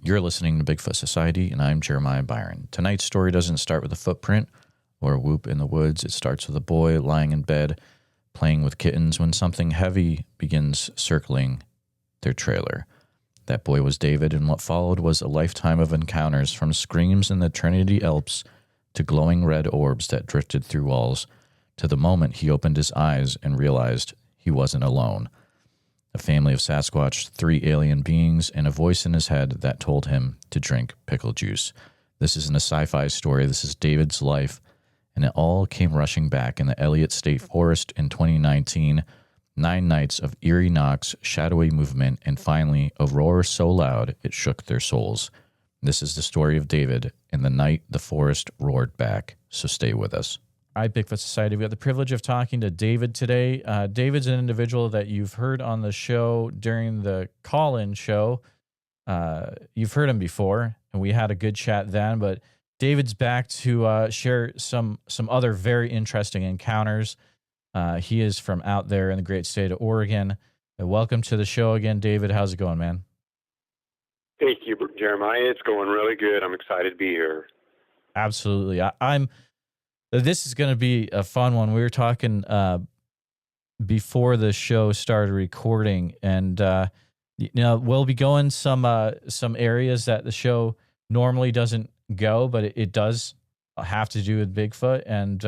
You're listening to Bigfoot Society, and I'm Jeremiah Byron. Tonight's story doesn't start with a footprint or a whoop in the woods. It starts with a boy lying in bed, playing with kittens when something heavy begins circling their trailer. That boy was David, and what followed was a lifetime of encounters, from screams in the Trinity Alps to glowing red orbs that drifted through walls, to the moment he opened his eyes and realized he wasn't alone. A family of Sasquatch, 3 alien beings, and a voice in his head that told him to drink pickle juice. This isn't a sci-fi story. This is David's life, and it all came rushing back in the Elliott State Forest in 2019. 9 nights of eerie knocks, shadowy movement, and finally a roar so loud it shook their souls. This is the story of David and the night the forest roared back. So stay with us. All right, Bigfoot Society, we have the privilege of talking to David today. David's an individual that you've heard on the show during the call-in show. You've heard him before, and we had a good chat then, but David's back to share some other very interesting encounters. He is from out there in the great state of Oregon. Welcome to the show again, David. How's it going, man? Thank you, Jeremiah. It's going really good. I'm excited to be here. Absolutely. This is going to be a fun one. We were talking before the show started recording, and we'll be going some areas that the show normally doesn't go, but it does have to do with Bigfoot. And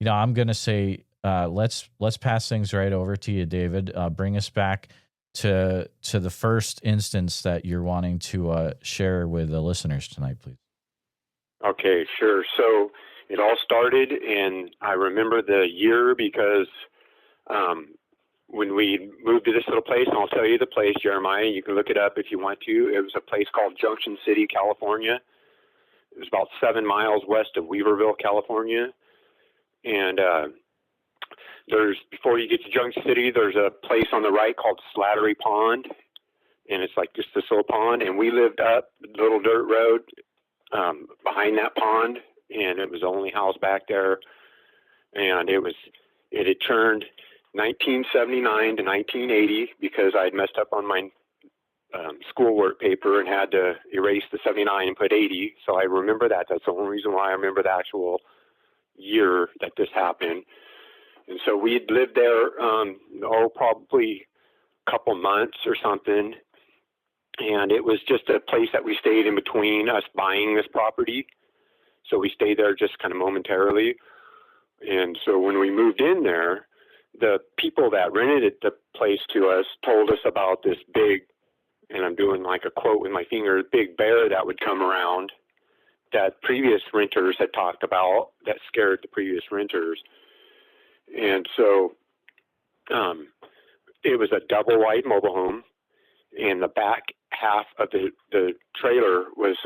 I'm going to say let's pass things right over to you, David. Bring us back to the first instance that you're wanting to share with the listeners tonight, please. Okay, sure. So it all started, and I remember the year because when we moved to this little place, and I'll tell you the place, Jeremiah, you can look it up if you want to. It was a place called Junction City, California. It was about 7 miles west of Weaverville, California. And before you get to Junction City, there's a place on the right called Slattery Pond, and it's like just this little pond. And we lived up the little dirt road behind that pond, and it was the only house back there. And it had turned 1979 to 1980 because I'd messed up on my schoolwork paper and had to erase the 79 and put 80. So I remember that. That's the only reason why I remember the actual year that this happened. And so we'd lived there, probably a couple months or something. And it was just a place that we stayed in between us buying this property. So we stayed there just kind of momentarily. And so when we moved in there, the people that rented the place to us told us about this big, and I'm doing like a quote with my finger, big bear that would come around that previous renters had talked about that scared the previous renters. And so it was a double wide mobile home, and the back half of the trailer was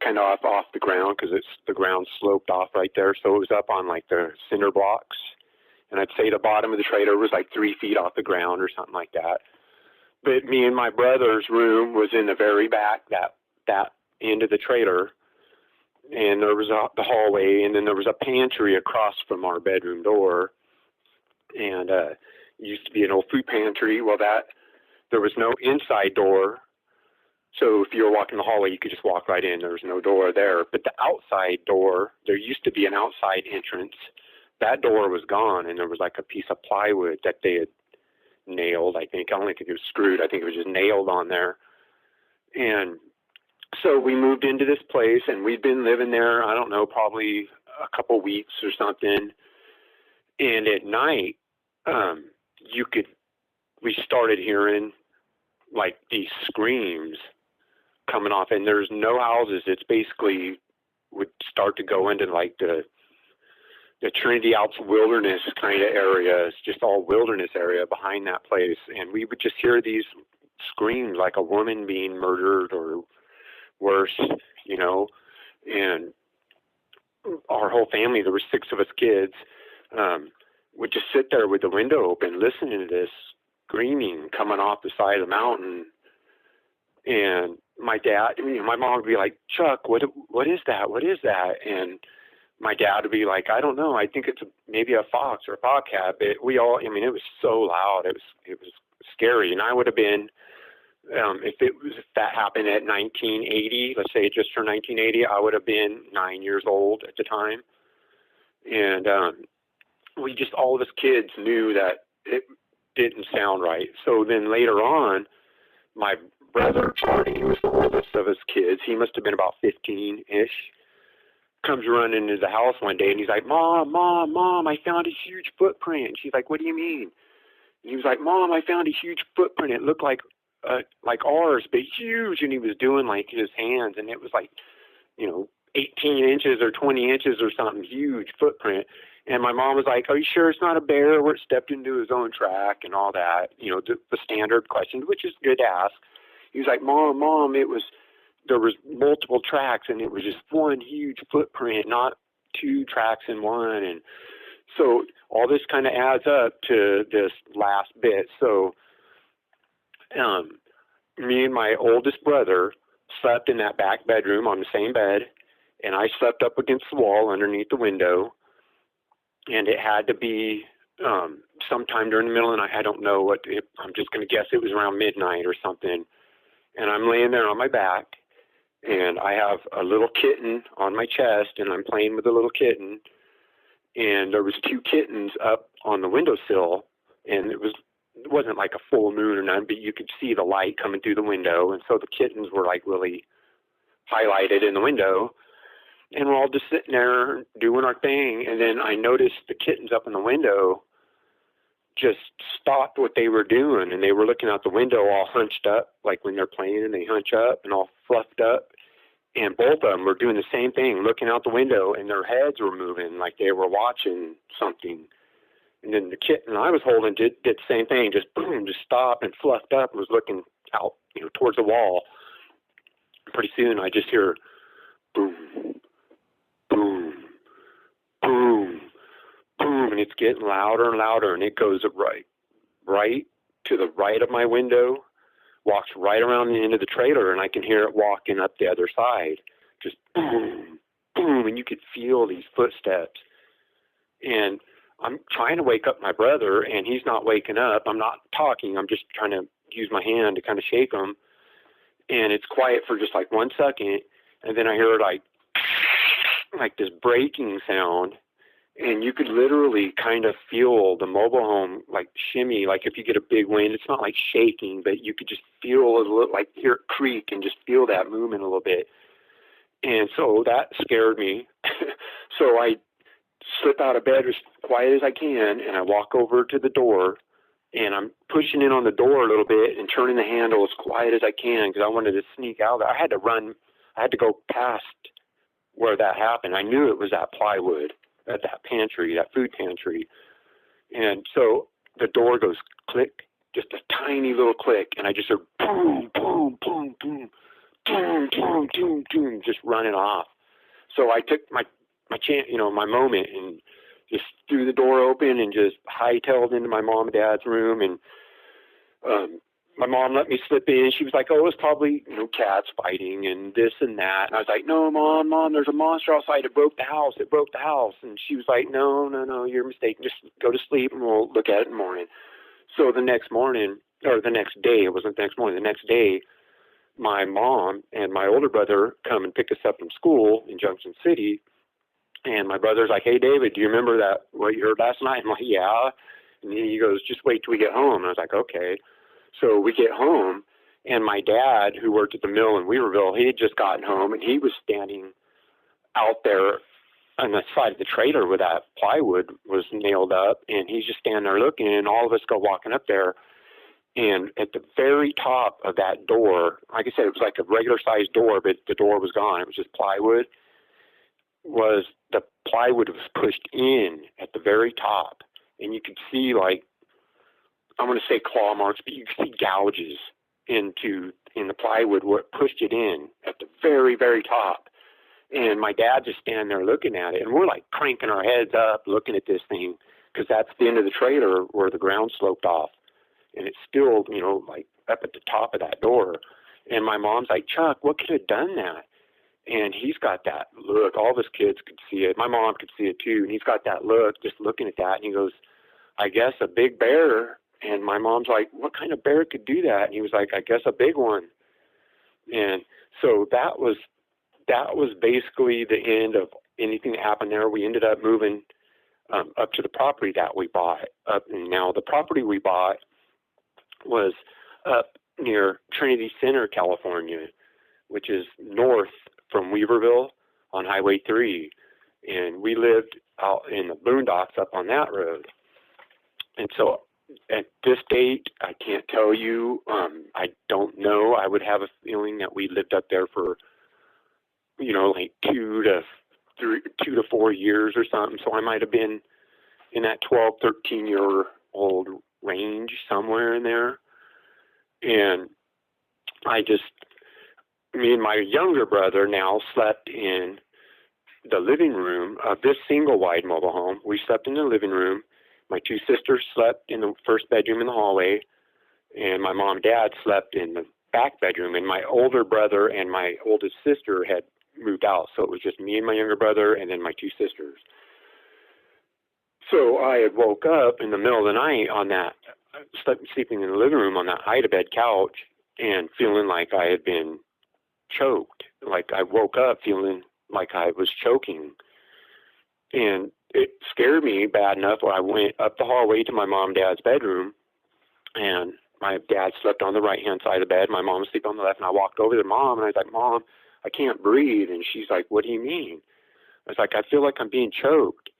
kind of off the ground because the ground sloped off right there. So it was up on like the cinder blocks. And I'd say the bottom of the trailer was like 3 feet off the ground or something like that. But me and my brother's room was in the very back, that end of the trailer. And there was the hallway, and then there was a pantry across from our bedroom door. And it used to be an old food pantry. Well, there was no inside door. So if you were walking the hallway, you could just walk right in. There was no door there. But the outside door, there used to be an outside entrance. That door was gone, and there was like a piece of plywood that they had nailed, I think. I don't think it was screwed. I think it was just nailed on there. And so we moved into this place, and we'd been living there, I don't know, probably a couple weeks or something. And at night, we started hearing like these screams coming off, and there's no houses. It's basically would start to go into like the Trinity Alps wilderness kind of area. It's just all wilderness area behind that place. And we would just hear these screams like a woman being murdered or worse, and our whole family, there were 6 of us kids, would just sit there with the window open, listening to this screaming coming off the side of the mountain. And my mom would be like, "Chuck, what is that? What is that?" And my dad would be like, "I don't know. I think it's maybe a fox or a bobcat." But it was so loud. It was scary. And I would have been If that happened at 1980, let's say it just turned 1980, I would have been 9 years old at the time. And all of us kids knew that it didn't sound right. So then later on, my brother Charlie, who was the oldest of us kids, he must have been about 15-ish, comes running into the house one day, and he's like, Mom, I found a huge footprint. And she's like, what do you mean? And he was like, Mom, I found a huge footprint. It looked like ours, but huge. And he was doing like his hands, and it was like, 18 inches or 20 inches or something, huge footprint. And my mom was like, are you sure it's not a bear where it stepped into his own track and all that? The standard question, which is good to ask. He was like, Mom, there was multiple tracks, and it was just one huge footprint, not two tracks in one. And so all this kind of adds up to this last bit. So me and my oldest brother slept in that back bedroom on the same bed, and I slept up against the wall underneath the window. And it had to be sometime during the middle of the night. I don't know I'm just going to guess it was around midnight or something. And I'm laying there on my back, and I have a little kitten on my chest, and I'm playing with the little kitten. And there was two kittens up on the windowsill, and it wasn't like a full moon or nothing, but you could see the light coming through the window. And so the kittens were like really highlighted in the window. And we're all just sitting there doing our thing. And then I noticed the kittens up in the window just stopped what they were doing. And they were looking out the window all hunched up, like when they're playing and they hunch up and all fluffed up. And both of them were doing the same thing, looking out the window, and their heads were moving like they were watching something. And then the kitten I was holding did the same thing, just boom, just stopped and fluffed up and was looking out, towards the wall. Pretty soon I just hear boom, boom, boom, boom, and it's getting louder and louder, and it goes right to the right of my window, walks right around the end of the trailer, and I can hear it walking up the other side. Just boom, boom, and you could feel these footsteps. And I'm trying to wake up my brother, and he's not waking up. I'm not talking. I'm just trying to use my hand to kind of shake him. And it's quiet for just like 1 second, and then I hear like this breaking sound, and you could literally kind of feel the mobile home like shimmy. Like if you get a big wind, it's not like shaking, but you could just feel a little, like hear it creak and just feel that movement a little bit. And so that scared me. So I slip out of bed as quiet as I can, and I walk over to the door, and I'm pushing in on the door a little bit and turning the handle as quiet as I can because I wanted to sneak out there. I had to run. I had to go past where that happened. I knew it was that plywood at that pantry, that food pantry. And so the door goes click, just a tiny little click, and I just heard boom, boom, boom, boom, boom, boom, boom, boom, just running off. So I took my chance, my moment, and just threw the door open and just hightailed into my mom and dad's room. And my mom let me slip in. She was like, oh, it's probably, cats fighting and this and that. And I was like, no, Mom, there's a monster outside. It broke the house. And she was like, no, you're mistaken. Just go to sleep and we'll look at it in the morning. So the next morning, or the next day, it wasn't the next morning, the next day, my mom and my older brother come and pick us up from school in Junction City. And my brother's like, hey, David, do you remember what you heard last night? I'm like, yeah. And he goes, just wait till we get home. And I was like, okay. So we get home, and my dad, who worked at the mill in Weaverville, he had just gotten home, and he was standing out there on the side of the trailer where that plywood was nailed up, and he's just standing there looking, and all of us go walking up there. And at the very top of that door, like I said, it was like a regular-sized door, but the door was gone. It was just plywood. The plywood was pushed in at the very top, and you could see, like, I'm going to say claw marks, but you could see gouges in the plywood where it pushed it in at the very, very top. And my dad just standing there looking at it, and we're like cranking our heads up looking at this thing because that's the end of the trailer where the ground sloped off. And it's still, like up at the top of that door. And my mom's like, Chuck, what could have done that? And he's got that look. All of his kids could see it. My mom could see it too. And he's got that look, just looking at that. And he goes, I guess a big bear And my mom's like, what kind of bear could do that? And he was like, I guess a big one. And so that was basically the end of anything that happened there. We ended up moving up to the property that we bought. And now the property we bought was up near Trinity Center, California, which is north from Weaverville on Highway 3. And we lived out in the boondocks up on that road. And so at this date, I can't tell you. I don't know. I would have a feeling that we lived up there for, like 2 to 4 years or something. So I might have been in that 12, 13-year-old range, somewhere in there. And me and my younger brother now slept in the living room of this single wide mobile home. We slept in the living room. My 2 sisters slept in the first bedroom in the hallway, and my mom and dad slept in the back bedroom. And my older brother and my oldest sister had moved out, so it was just me and my younger brother and then my 2 sisters. So I had woke up in the middle of the night sleeping in the living room on that hide-a-bed couch and feeling like I had been choked. Like I woke up feeling like I was choking. And it scared me bad enough where I went up the hallway to my mom and dad's bedroom, and my dad slept on the right-hand side of the bed. My mom was sleeping on the left, and I walked over to Mom, and I was like, Mom, I can't breathe. And she's like, what do you mean? I was like, I feel like I'm being choked.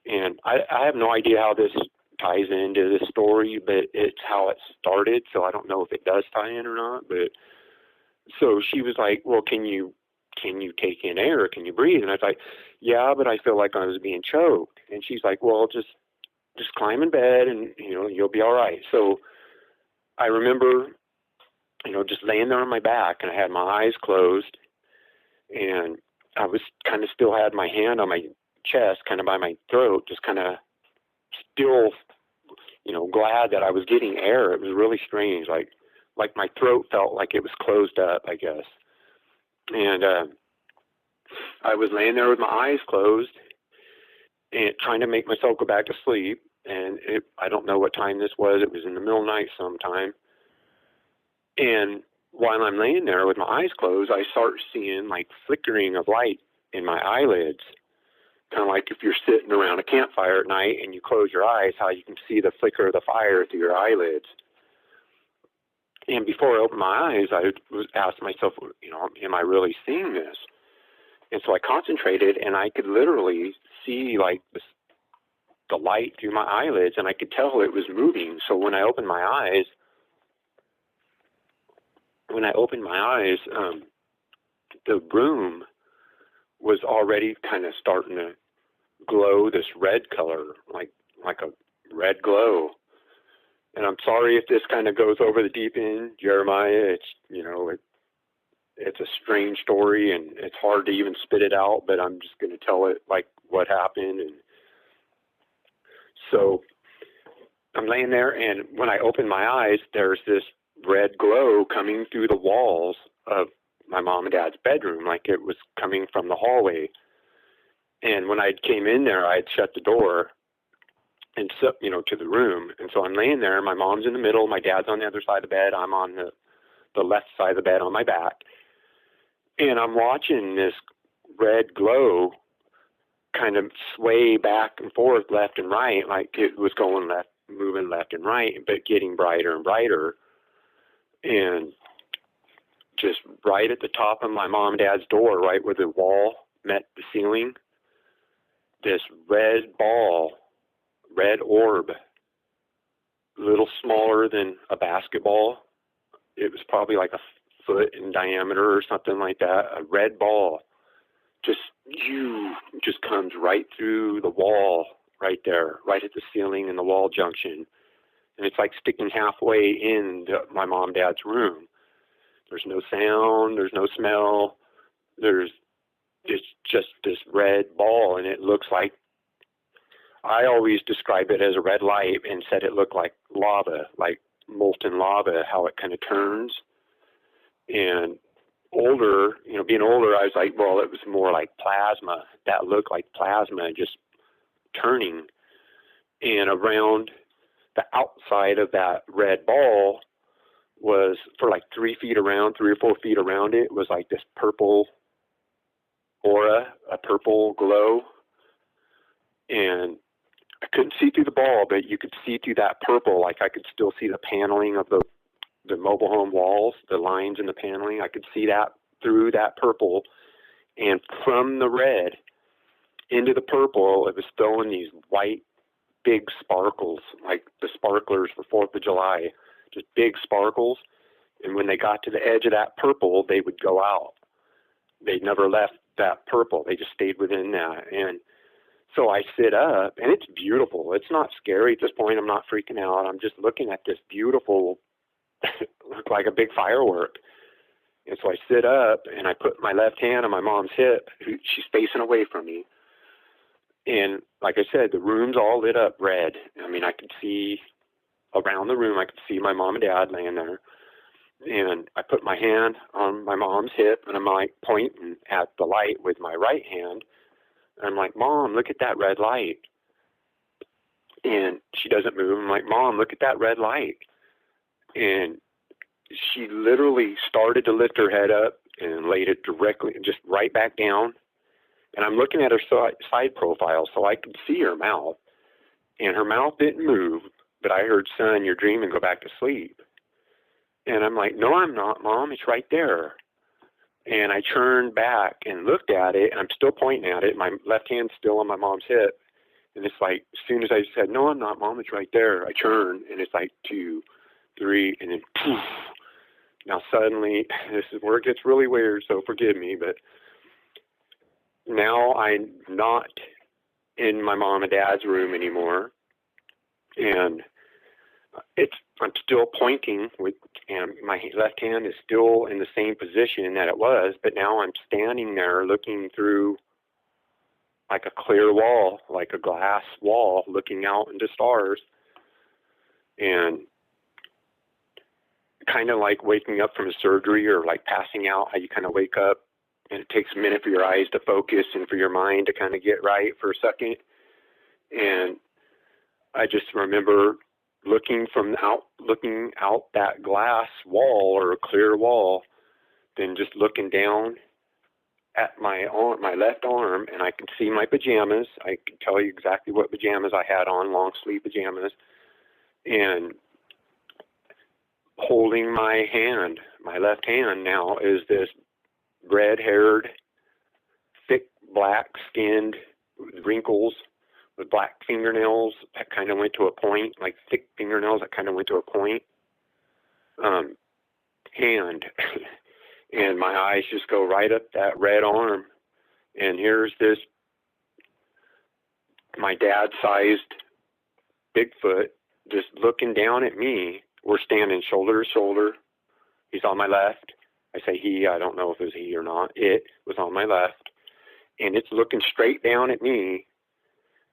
And I have no idea how this ties into this story, but it's how it started, so I don't know if it does tie in or not. But so she was like, well, can you take in air? Can you breathe? And I was like, yeah, but I feel like I was being choked. And she's like, well, just climb in bed and, you'll be all right. So I remember, just laying there on my back, and I had my eyes closed, and I was kind of still had my hand on my chest, kind of by my throat, just kind of still, glad that I was getting air. It was really strange. Like my throat felt like it was closed up, I guess. And I was laying there with my eyes closed and trying to make myself go back to sleep. And I don't know what time this was. It was in the middle of the night sometime. And while I'm laying there with my eyes closed, I start seeing like flickering of light in my eyelids. Kind of like if you're sitting around a campfire at night and you close your eyes, how you can see the flicker of the fire through your eyelids. And before I opened my eyes, I was asked myself, am I really seeing this? And so I concentrated, and I could literally see like the light through my eyelids, and I could tell it was moving. So when I opened my eyes, the room was already kind of starting to glow this red color, like a red glow. And I'm sorry if this kind of goes over the deep end, Jeremiah. It's, it's a strange story, and it's hard to even spit it out, but I'm just going to tell it like what happened. And so I'm laying there, and when I open my eyes, there's this red glow coming through the walls of my mom and dad's bedroom, like it was coming from the hallway. And when I came in there, I had shut the door and so, to the room. And so I'm laying there, my mom's in the middle, my dad's on the other side of the bed, I'm on the left side of the bed on my back. And I'm watching this red glow kind of sway back and forth, left and right, like it was going left, moving left and right, but getting brighter and brighter. And just right at the top of my mom and dad's door, right where the wall met the ceiling, this red ball, red orb, a little smaller than a basketball. It was probably like a foot in diameter or something like that. A red ball just comes right through the wall right there, right at the ceiling in the wall junction. And it's like sticking halfway into my mom and dad's room. There's no sound, there's no smell. It's just this red ball, and it looks like, I always describe it as a red light and said it looked like lava, like molten lava, how it kind of turns. And being older, I was like, well, it was more like plasma. That looked like plasma just turning. And around the outside of that red ball was for like 3 or 4 feet around it was like this purple aura, a purple glow. And I couldn't see through the ball, but you could see through that purple. Like I could still see the paneling of the mobile home walls, the lines in the paneling. I could see that through that purple. And from the red into the purple, it was throwing these white, big sparkles, like the sparklers for 4th of July, just big sparkles. And when they got to the edge of that purple, they would go out. They never left that purple. They just stayed within that. And so I sit up, and it's beautiful. It's not scary at this point. I'm not freaking out. I'm just looking at this beautiful, look like a big firework. And so I sit up, and I put my left hand on my mom's hip. She's facing away from me. And like I said, the room's all lit up red. I mean, I could see around the room. I could see my mom and dad laying there. And I put my hand on my mom's hip, and I'm like pointing at the light with my right hand. And I'm like, Mom, look at that red light. And she doesn't move. I'm like, Mom, look at that red light. And she literally started to lift her head up and laid it directly, just right back down. And I'm looking at her side profile so I could see her mouth. And her mouth didn't move, but I heard, Son, you're dreaming, go back to sleep. And I'm like, no, I'm not, Mom, it's right there. And I turned back and looked at it, and I'm still pointing at it. My left hand's still on my mom's hip. And it's like, as soon as I said, no, I'm not, Mom, it's right there, I turn, and it's like 2, 3, and then poof. Now suddenly, this is where it gets really weird, so forgive me, but now I'm not in my mom and dad's room anymore. And I'm still pointing with, and my left hand is still in the same position that it was, but now I'm standing there looking through like a clear wall, like a glass wall, looking out into stars. And kind of like waking up from a surgery or like passing out, how you kind of wake up and it takes a minute for your eyes to focus and for your mind to kind of get right for a second. And I just remember looking out that glass wall or a clear wall, then just looking down at my left arm, and I could see my pajamas. I could tell you exactly what pajamas I had on, long sleeve pajamas, and holding my hand, my left hand now is this red-haired, thick, black-skinned, wrinkles, with black fingernails that kind of went to a point, like thick fingernails that kind of went to a point, hand. And my eyes just go right up that red arm. And here's this, my dad-sized Bigfoot just looking down at me. We're standing shoulder to shoulder. He's on my left. I say he, I don't know if it was he or not. It was on my left. And it's looking straight down at me.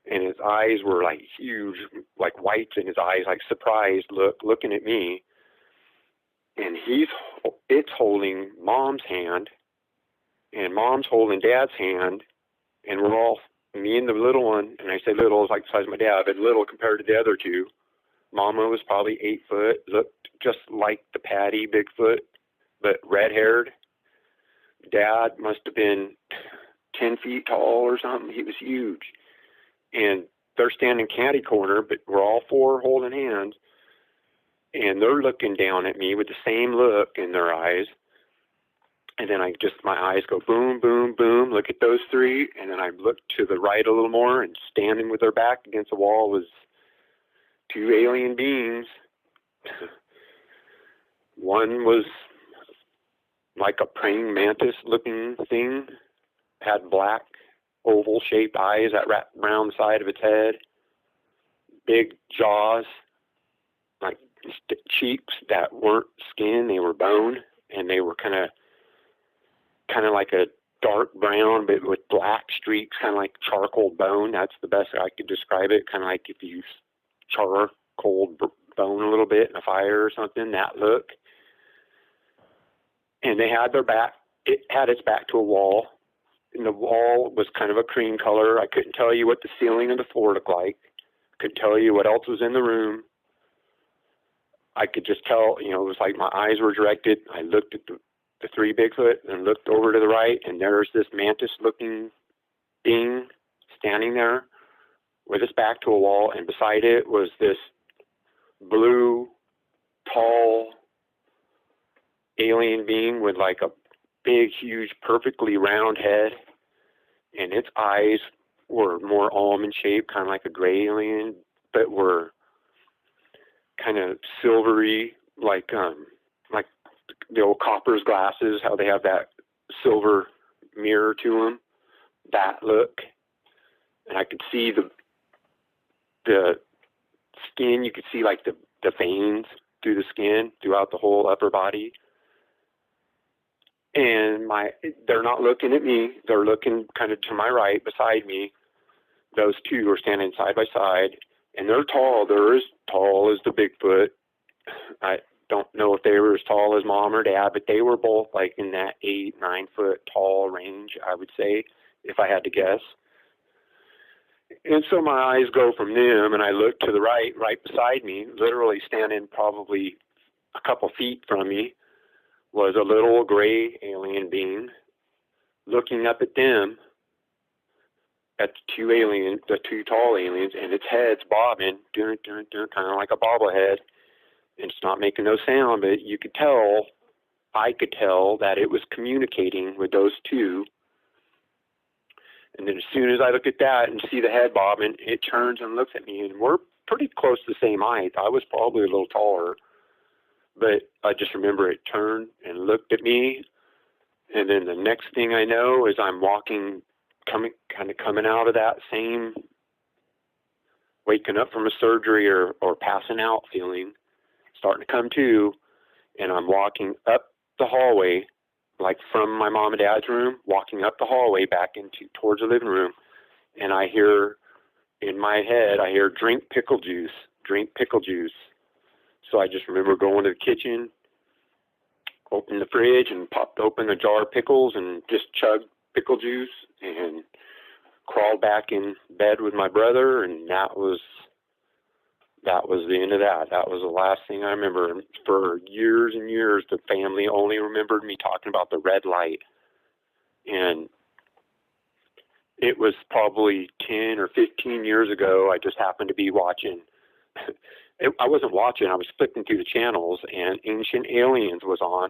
And his eyes were like huge, like whites in his eyes, like surprised looking at me. And it's holding Mom's hand, and Mom's holding Dad's hand, and we're all, me and the little one, and I say little is like the size of my dad, but little compared to the other two. Mama was probably 8 foot, looked just like the Patty Bigfoot, but red-haired. Dad must have been 10 feet tall or something. He was huge. And they're standing catty corner, but we're all 4 holding hands. And they're looking down at me with the same look in their eyes. And then my eyes go boom, boom, boom. Look at those 3. And then I look to the right a little more, and standing with their back against the wall was 2 alien beings. One was like a praying mantis looking thing, had black oval shaped eyes that wrapped around the side of its head, big jaws, like cheeks that weren't skin, they were bone, and they were kind of like a dark brown but with black streaks, kind of like charcoal bone. That's the best I could describe it, kind of like if you charcoal bone a little bit in a fire or something, that look. And they had it had its back to a wall, and the wall was kind of a cream color. I couldn't tell you what the ceiling and the floor looked like. I couldn't tell you what else was in the room. I could just tell, it was like my eyes were directed. I looked at the three Bigfoot and looked over to the right, and there's this mantis-looking being standing there with its back to a wall, and beside it was this blue, tall alien being with like a big, huge, perfectly round head, and its eyes were more almond shaped, kind of like a gray alien, but were kind of silvery, like the old copper's glasses, how they have that silver mirror to them, that look. And I could see the skin. You could see like the veins through the skin throughout the whole upper body. And they're not looking at me. They're looking kind of to my right, beside me. Those two are standing side by side, and they're tall. They're as tall as the Bigfoot. I don't know if they were as tall as Mom or Dad, but they were both like in that 8-9 foot tall range, I would say, if I had to guess. And so my eyes go from them, and I look to the right beside me, literally standing probably a couple feet from me, was a little gray alien being looking up at them, at the two tall aliens, and its head's bobbing, kind of like a bobblehead. And it's not making no sound, but I could tell that it was communicating with those two. And then as soon as I look at that and see the head bobbing, it turns and looks at me, and we're pretty close to the same height. I was probably a little taller, but I just remember it turned and looked at me. And then the next thing I know is I'm coming out of that same waking up from a surgery or passing out feeling, starting to come to, and I'm walking up the hallway, like from my mom and dad's room, walking up the hallway back towards the living room, and I hear in my head, drink pickle juice. So I just remember going to the kitchen, opened the fridge and popped open a jar of pickles and just chugged pickle juice and crawled back in bed with my brother, and that was the end of that. That was the last thing I remember. For years and years, the family only remembered me talking about the red light. And it was probably 10 or 15 years ago. I just happened to be watching. I wasn't watching. I was flipping through the channels, and Ancient Aliens was on.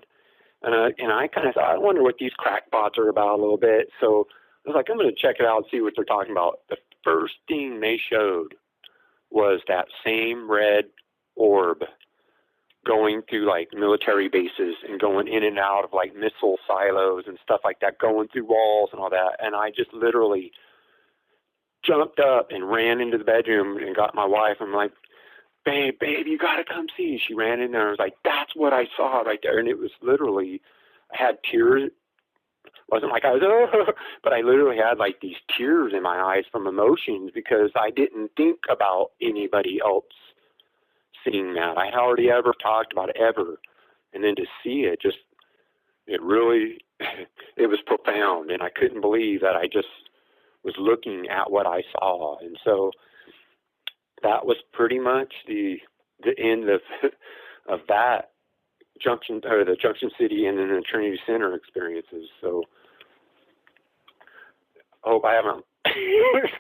And I kind of thought, I wonder what these crackpots are about a little bit. So I was like, I'm going to check it out and see what they're talking about. The first thing they showed was that same red orb going through like military bases and going in and out of like missile silos and stuff like that, going through walls and all that. And I just literally jumped up and ran into the bedroom and got my wife. I'm like, babe, you got to come see. She ran in there. I was like, that's what I saw right there. And it was literally, I had tears. It wasn't like I was, but I literally had like these tears in my eyes from emotions because I didn't think about anybody else seeing that. I hardly ever talked about it ever. And then to see it, it really, it was profound. And I couldn't believe that I just was looking at what I saw. And so that was pretty much the end of that Junction, or the Junction City and then the Trinity Center experiences. So I hope I haven't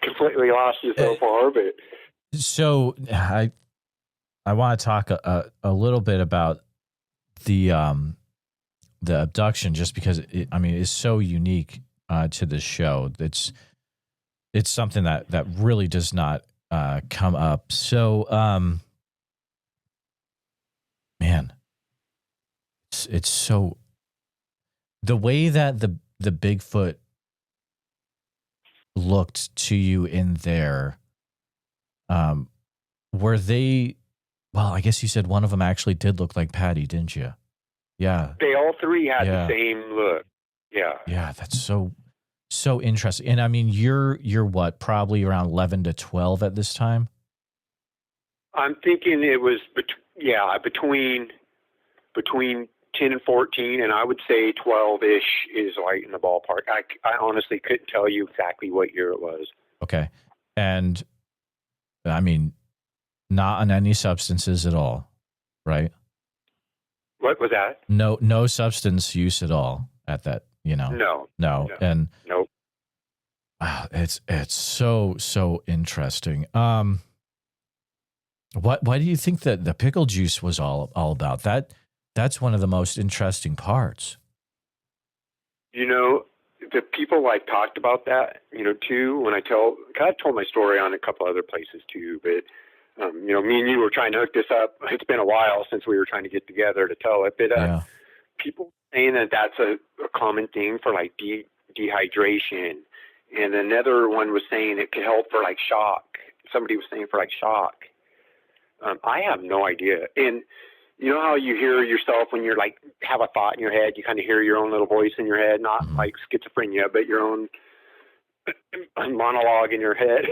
completely lost you so far, but so I want to talk a little bit about the abduction, just because it's so unique to this show. It's something that really does not come up. So man, it's so, the way that the Bigfoot looked to you in there, were they, well, I guess you said one of them actually did look like Patty, didn't you? Yeah. They all three had the same look. Yeah. Yeah, that's so interesting. And I mean, you're what, probably around 11 to 12 at this time? I'm thinking it was between 10 and 14, and I would say 12-ish is right in the ballpark. I honestly couldn't tell you exactly what year it was. Okay. And I mean, not on any substances at all? right? What was that? No substance use at all at that, No. And Nope. it's so interesting. Why do you think that the pickle juice was all about? That's one of the most interesting parts. The people I've talked about that, too, when I told my story on a couple other places too, but me and you were trying to hook this up. It's been a while since we were trying to get together to tell it, but Yeah. people saying that that's a common thing for like dehydration, and another one was saying it could help for like shock. Somebody was saying for like shock. I have no idea. And you know how you hear yourself when you're like have a thought in your head, you kind of hear your own little voice in your head, not like schizophrenia, but your own monologue in your head.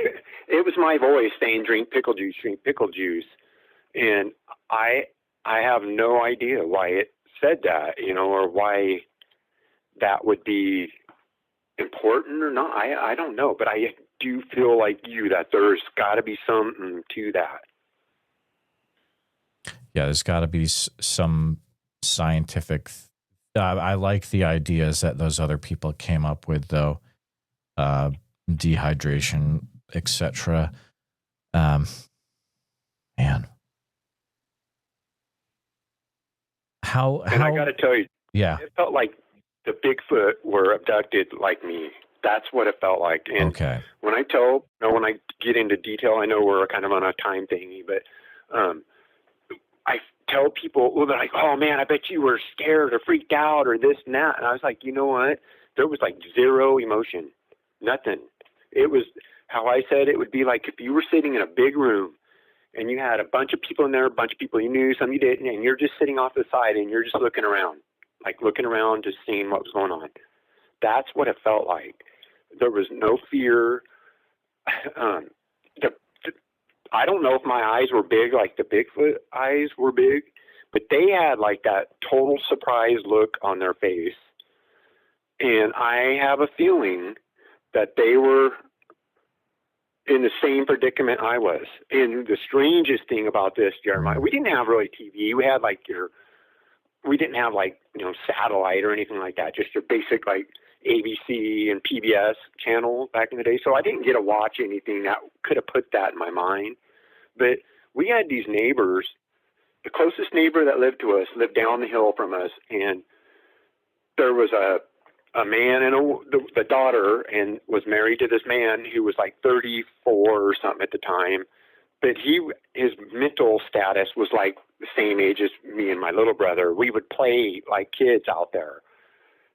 It was my voice saying, drink pickle juice. And I have no idea why it said that, or why that would be important or not. I don't know, but I do feel like that there's got to be something to that. Yeah, there's got to be some scientific. I like the ideas that those other people came up with, though. Dehydration, etc. Man, how? I got to tell you, yeah, it felt like the Bigfoot were abducted like me. That's what it felt like. And okay. When I get into detail, I know we're kind of on a time thingy, but I tell people, well, they're like, oh man, I bet you were scared or freaked out or this and that. And I was like, you know what? There was like zero emotion, nothing. It was how I said it would be like if you were sitting in a big room and you had a bunch of people in there, a bunch of people you knew, some you didn't, and you're just sitting off the side and you're just looking around, just seeing what was going on. That's what it felt like. There was no fear. I don't know if my eyes were big, like the Bigfoot eyes were big, but they had like that total surprise look on their face. And I have a feeling that they were in the same predicament I was. And the strangest thing about this, Jeremiah, we didn't have really TV. We had we didn't have satellite or anything like that, just your basic like ABC and PBS channel back in the day. So I didn't get to watch anything that could have put that in my mind. But we had these neighbors. The closest neighbor that lived to us lived down the hill from us, and there was a man and the daughter, and was married to this man who was like 34 or something at the time. But his mental status was like the same age as me and my little brother. We would play like kids out there.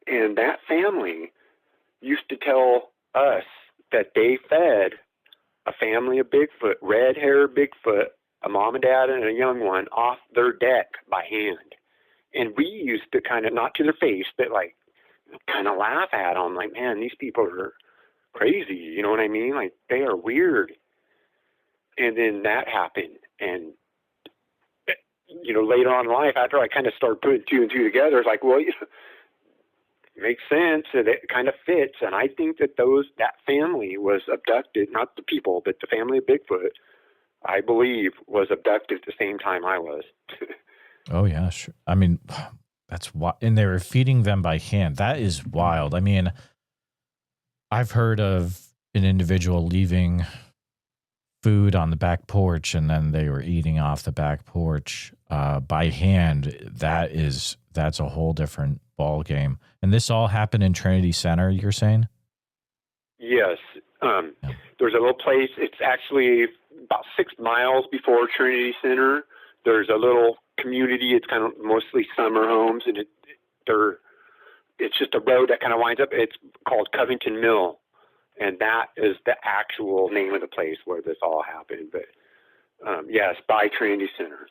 And that family used to tell us that they fed a family of Bigfoot, red-haired Bigfoot, a mom and dad and a young one, off their deck by hand. And we used to kind of, not to their face, but like kind of laugh at them, like, man, these people are crazy. You know what I mean? Like, they are weird. And then that happened. And, later on in life, after I kind of started putting two and two together, it's like, well, makes sense, and it kind of fits. And I think that that family was abducted, not the people, but the family of Bigfoot, I believe, was abducted at the same time I was. Oh yeah, sure. I mean, that's wild. And they were feeding them by hand. That is wild. I mean, I've heard of an individual leaving food on the back porch and then they were eating off the back porch by hand. That's a whole different ball game. And this all happened in Trinity Center, you're saying? Yes. There's a little place. It's actually about 6 miles before Trinity Center. There's a little community. It's kind of mostly summer homes, and it's just a road that kind of winds up. It's called Covington Mill, and that is the actual name of the place where this all happened. But yes, by Trinity Center.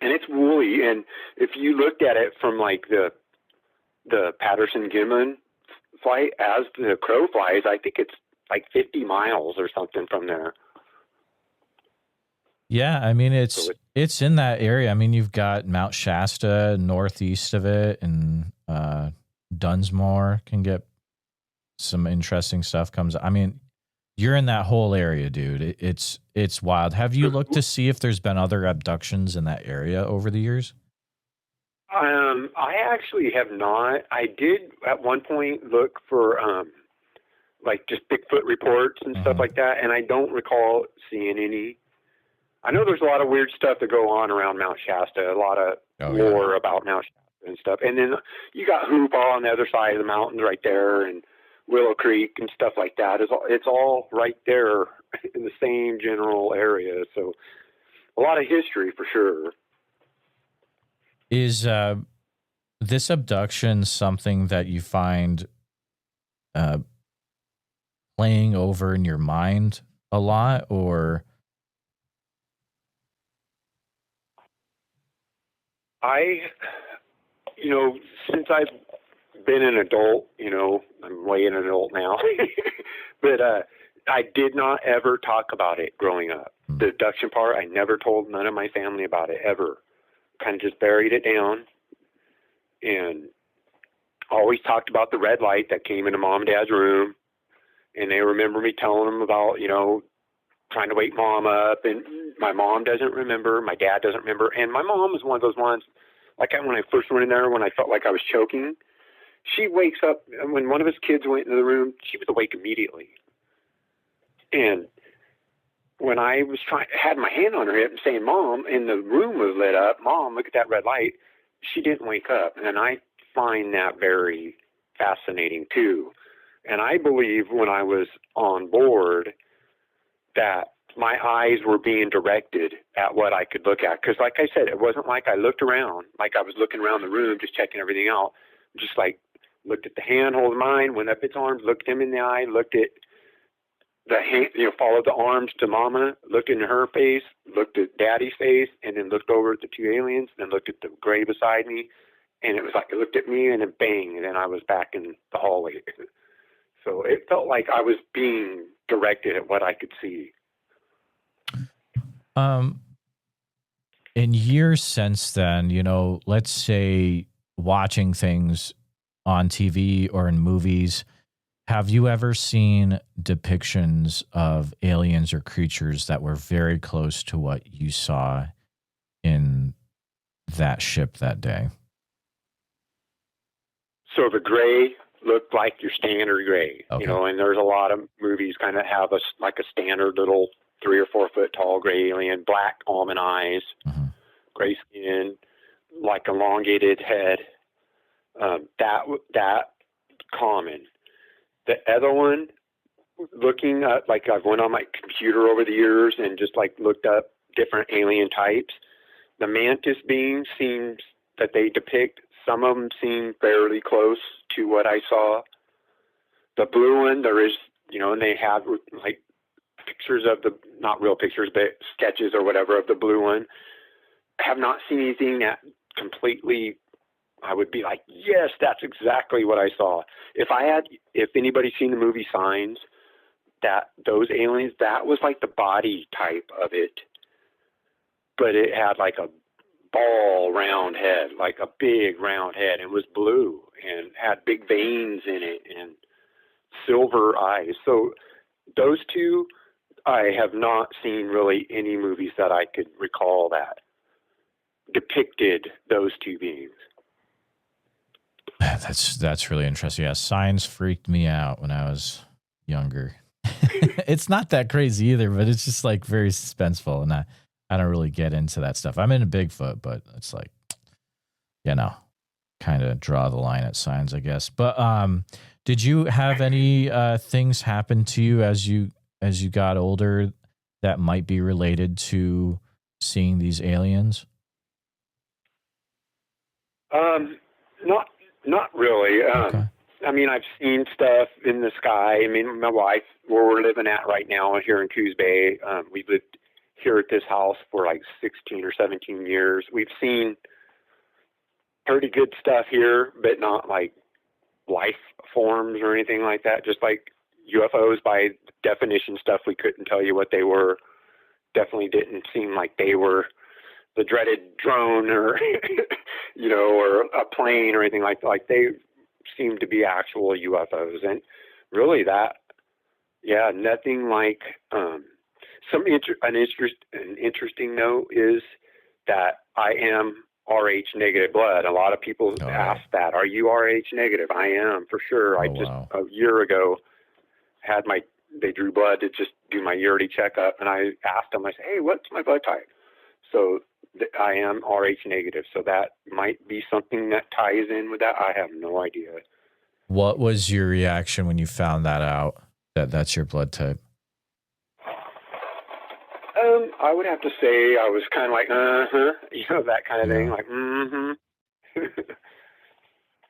And it's woolly, and if you looked at it from like the Patterson-Gimlin flight as the crow flies, I think it's like 50 miles or something from there. Yeah, I mean, it's in that area. I mean, you've got Mount Shasta northeast of it, and Dunsmore can get some interesting stuff comes. I mean, You're in that whole area, dude. It's wild. Have you looked to see if there's been other abductions in that area over the years? I actually have not. I did at one point look for like just Bigfoot reports and stuff like that, and I don't recall seeing any. I know there's a lot of weird stuff that go on around Mount Shasta, a lot of lore about Mount Shasta and stuff. And then you got Hoopaw on the other side of the mountains right there, and Willow Creek and stuff like that. It's all right there in the same general area. So a lot of history for sure. Is this abduction something that you find playing over in your mind a lot, or? Since I've been an adult, I'm way an adult now, but I did not ever talk about it growing up. The abduction part, I never told none of my family about it ever. Kind of just buried it down, and always talked about the red light that came into Mom and Dad's room, and they remember me telling them about, trying to wake Mom up, and my mom doesn't remember, my dad doesn't remember, and my mom was one of those ones, when I first went in there, when I felt like I was choking, she wakes up, and when one of his kids went into the room, she was awake immediately. And when I was had my hand on her hip and saying, Mom, and the room was lit up, Mom, look at that red light, she didn't wake up. And I find that very fascinating too. And I believe when I was on board that my eyes were being directed at what I could look at. Because like I said, it wasn't like I looked around, like I was looking around the room, just checking everything out. Just like looked at the hand holding mine, went up its arms, looked him in the eye, looked at the hand, followed the arms to Mama, looked in her face, looked at Daddy's face, and then looked over at the two aliens, then looked at the gray beside me. And it was like, it looked at me and then bang, and then I was back in the hallway. So it felt like I was being directed at what I could see. In years since then, let's say watching things on TV or in movies, have you ever seen depictions of aliens or creatures that were very close to what you saw in that ship that day? So the gray looked like your standard gray, okay. And there's a lot of movies kind of have a standard little 3 or 4 foot tall gray alien, black almond eyes, gray skin, like elongated head. That common. The other one, looking at, I've went on my computer over the years and just looked up different alien types. The mantis beings seems that they depict, some of them seem fairly close to what I saw. The blue one, there is, and they have pictures of not real pictures, but sketches or whatever of the blue one. Have not seen anything that completely, I would be like, yes, that's exactly what I saw. If anybody's seen the movie Signs, those aliens, that was the body type of it, but it had a ball round head, a big round head, and was blue and had big veins in it and silver eyes. So those two, I have not seen really any movies that I could recall that depicted those two beings. That's really interesting. Yeah, Signs freaked me out when I was younger. It's not that crazy either, but it's just very suspenseful, and I don't really get into that stuff. I'm into Bigfoot, but it's kind of draw the line at Signs, I guess. But did you have any things happen to you as you got older that might be related to seeing these aliens? Not really. Okay. I mean, I've seen stuff in the sky. I mean, my wife, where we're living at right now here in Coos Bay, we've lived here at this house for 16 or 17 years. We've seen pretty good stuff here, but not life forms or anything like that. Just UFOs by definition stuff. We couldn't tell you what they were. Definitely didn't seem like they were the dreaded drone or, or a plane or anything like that. They seemed to be actual UFOs. And really that Yeah, nothing like an interesting note is that I am Rh negative blood. A lot of people ask that. Are you Rh negative? I am, for sure. I just wow. a year ago they drew blood to just do my yearly checkup, and I asked them, I said, hey, what's my blood type? So I am Rh negative. So that might be something that ties in with that. I have no idea. What was your reaction when you found that out, that that's your blood type? I would have to say I was kind of like, that kind of thing, like,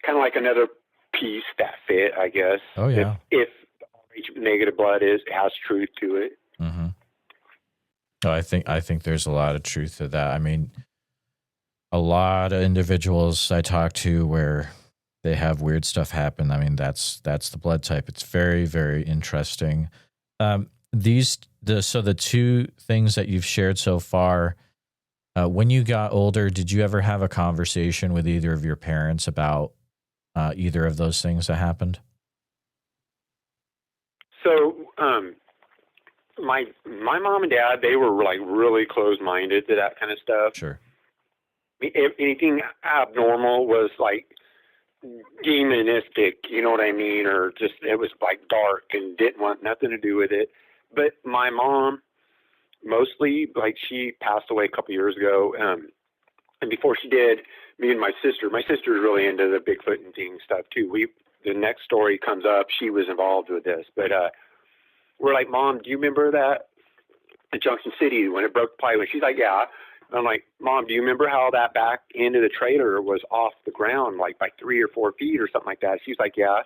kind of like another piece that fit, I guess. Oh, yeah. If Rh negative blood has truth to it. Mm-hmm. Oh, I think there's a lot of truth to that. I mean, a lot of individuals I talk to where they have weird stuff happen. I mean, that's the blood type. It's very, very interesting. So the two things that you've shared so far, when you got older, did you ever have a conversation with either of your parents about either of those things that happened? So, my mom and dad, they were like really closed-minded to that kind of stuff. Sure. Anything abnormal was like demonistic, you know what I mean? Or just, it was like dark and didn't want nothing to do with it. But my mom, mostly, like, she passed away a couple years ago. And before she did, me and my sister's really into the Bigfoot and thing stuff too. The next story comes up, she was involved with this, but, we're like, Mom, do you remember that in Junction City when it broke the plywood? She's like, yeah. And I'm like, Mom, do you remember how that back end of the trailer was off the ground, like by 3 or 4 feet or something like that? She's like, yeah.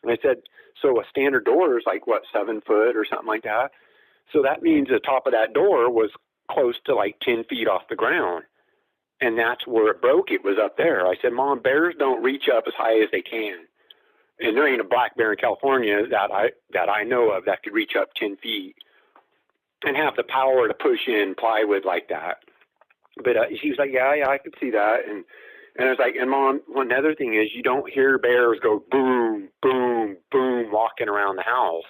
And I said, so a standard door is like, what, 7 foot or something like that? So that means the top of that door was close to like 10 feet off the ground. And that's where it broke. It was up there. I said, Mom, bears don't reach up as high as they can. And there ain't a black bear in California that I know of that could reach up 10 feet and have the power to push in plywood like that. But she was like, yeah, I could see that. And I was like, and Mom, one other thing is you don't hear bears go boom, boom, boom, walking around the house.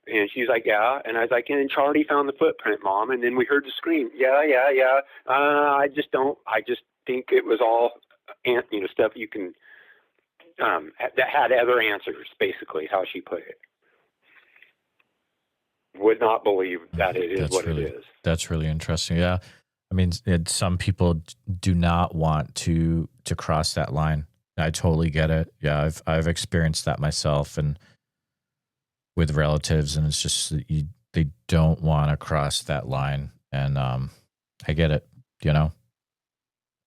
And she's like, yeah. And I was like, and Charlie found the footprint, Mom. And then we heard the scream. Yeah. I just think it was all, stuff you can, that had other answers, basically, how she put it. Would not believe that it is what it is. That's really interesting. Yeah. I mean, some people do not want to cross that line. I totally get it. Yeah. I've experienced that myself and with relatives, and it's just, they don't want to cross that line. And, I get it.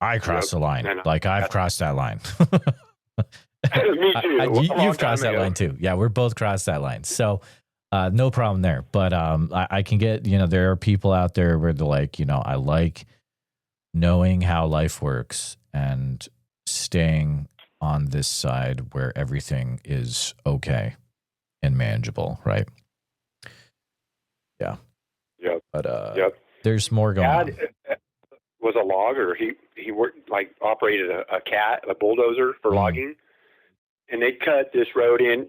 I crossed the line. Like I've crossed that line. Me too. You've crossed that line too. Yeah, we're both crossed that line. So no problem there. But I can get, there are people out there where they're like, I like knowing how life works and staying on this side where everything is okay and manageable, right? Yeah. Yep. But there's more going on. Was a logger. He worked, like, operated a bulldozer for logging. And they cut this road in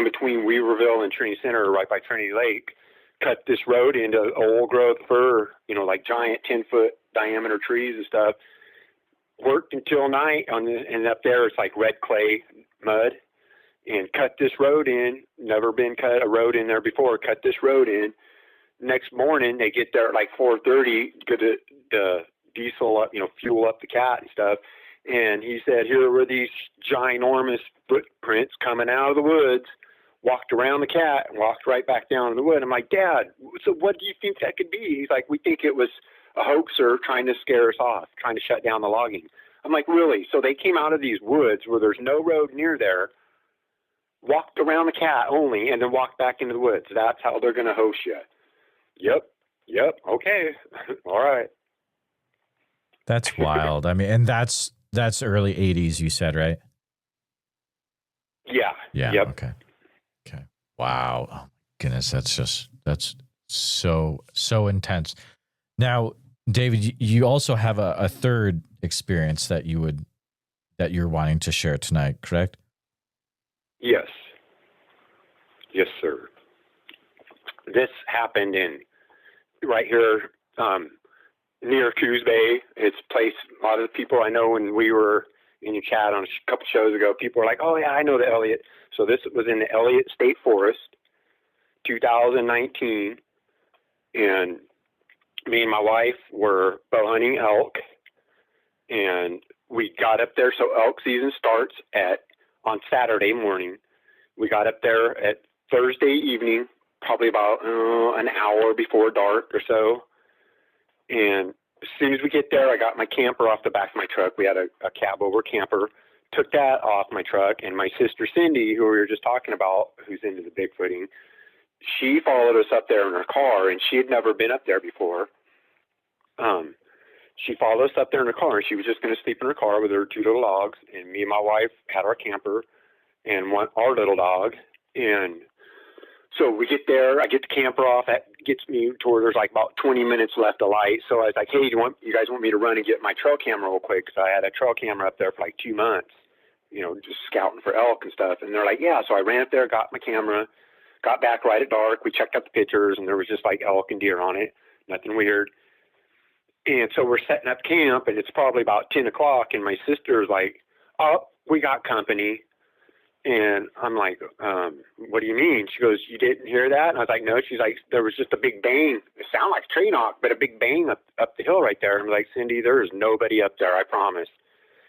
between Weaverville and Trinity Center, right by Trinity Lake, cut this road into old growth fir, like giant 10-foot diameter trees and stuff. Worked until night and up there it's like red clay mud, and cut this road in. Never been cut a road in there before. Cut this road in. Next morning they get there at like 4:30, get the diesel up, fuel up the cat and stuff. And he said, here were these ginormous footprints coming out of the woods, walked around the cat and walked right back down in the wood. I'm like, Dad, so what do you think that could be? He's like, we think it was a hoaxer trying to scare us off, trying to shut down the logging. I'm like, really? So they came out of these woods where there's no road near there, walked around the cat only, and then walked back into the woods. That's how they're going to host you. Yep. Okay. All right. That's wild. I mean, and that's early 80s, you said, right? Yeah. Yep. Okay. Wow. Oh, goodness. That's so intense. Now, David, you also have a third experience that you're wanting to share tonight, correct? Yes, sir. this happened right here near Coos Bay. It's a place a lot of the people I know when we were in your chat on a couple shows ago, people were like, oh yeah, I know the Elliott. So this was in the Elliott State Forest, 2019. And me and my wife were bow hunting elk, and we got up there. So elk season starts on Saturday morning. We got up there at Thursday evening, probably about an hour before dark or so. And as soon as we get there, I got my camper off the back of my truck. We had a cab over camper, took that off my truck, and my sister Cindy, who we were just talking about, who's into the Bigfooting, she followed us up there in her car, and she had never been up there before. She followed us up there in her car, and she was just going to sleep in her car with her two little dogs, and me and my wife had our camper and our little dog. And so we get there, I get the camper off, that gets me to where there's like about 20 minutes left of light. So I was like, hey, you guys want me to run and get my trail camera real quick? Because I had a trail camera up there for like 2 months, just scouting for elk and stuff. And they're like, yeah. So I ran up there, got my camera, got back right at dark. We checked out the pictures, and there was just like elk and deer on it, nothing weird. And so we're setting up camp, and it's probably about 10 o'clock, and my sister's like, oh, we got company. And I'm like, what do you mean? She goes, you didn't hear that? And I was like, no. She's like, there was just a big bang. It sounded like a tree knock, but a big bang up the hill right there. I'm like, Cindy, there is nobody up there, I promise.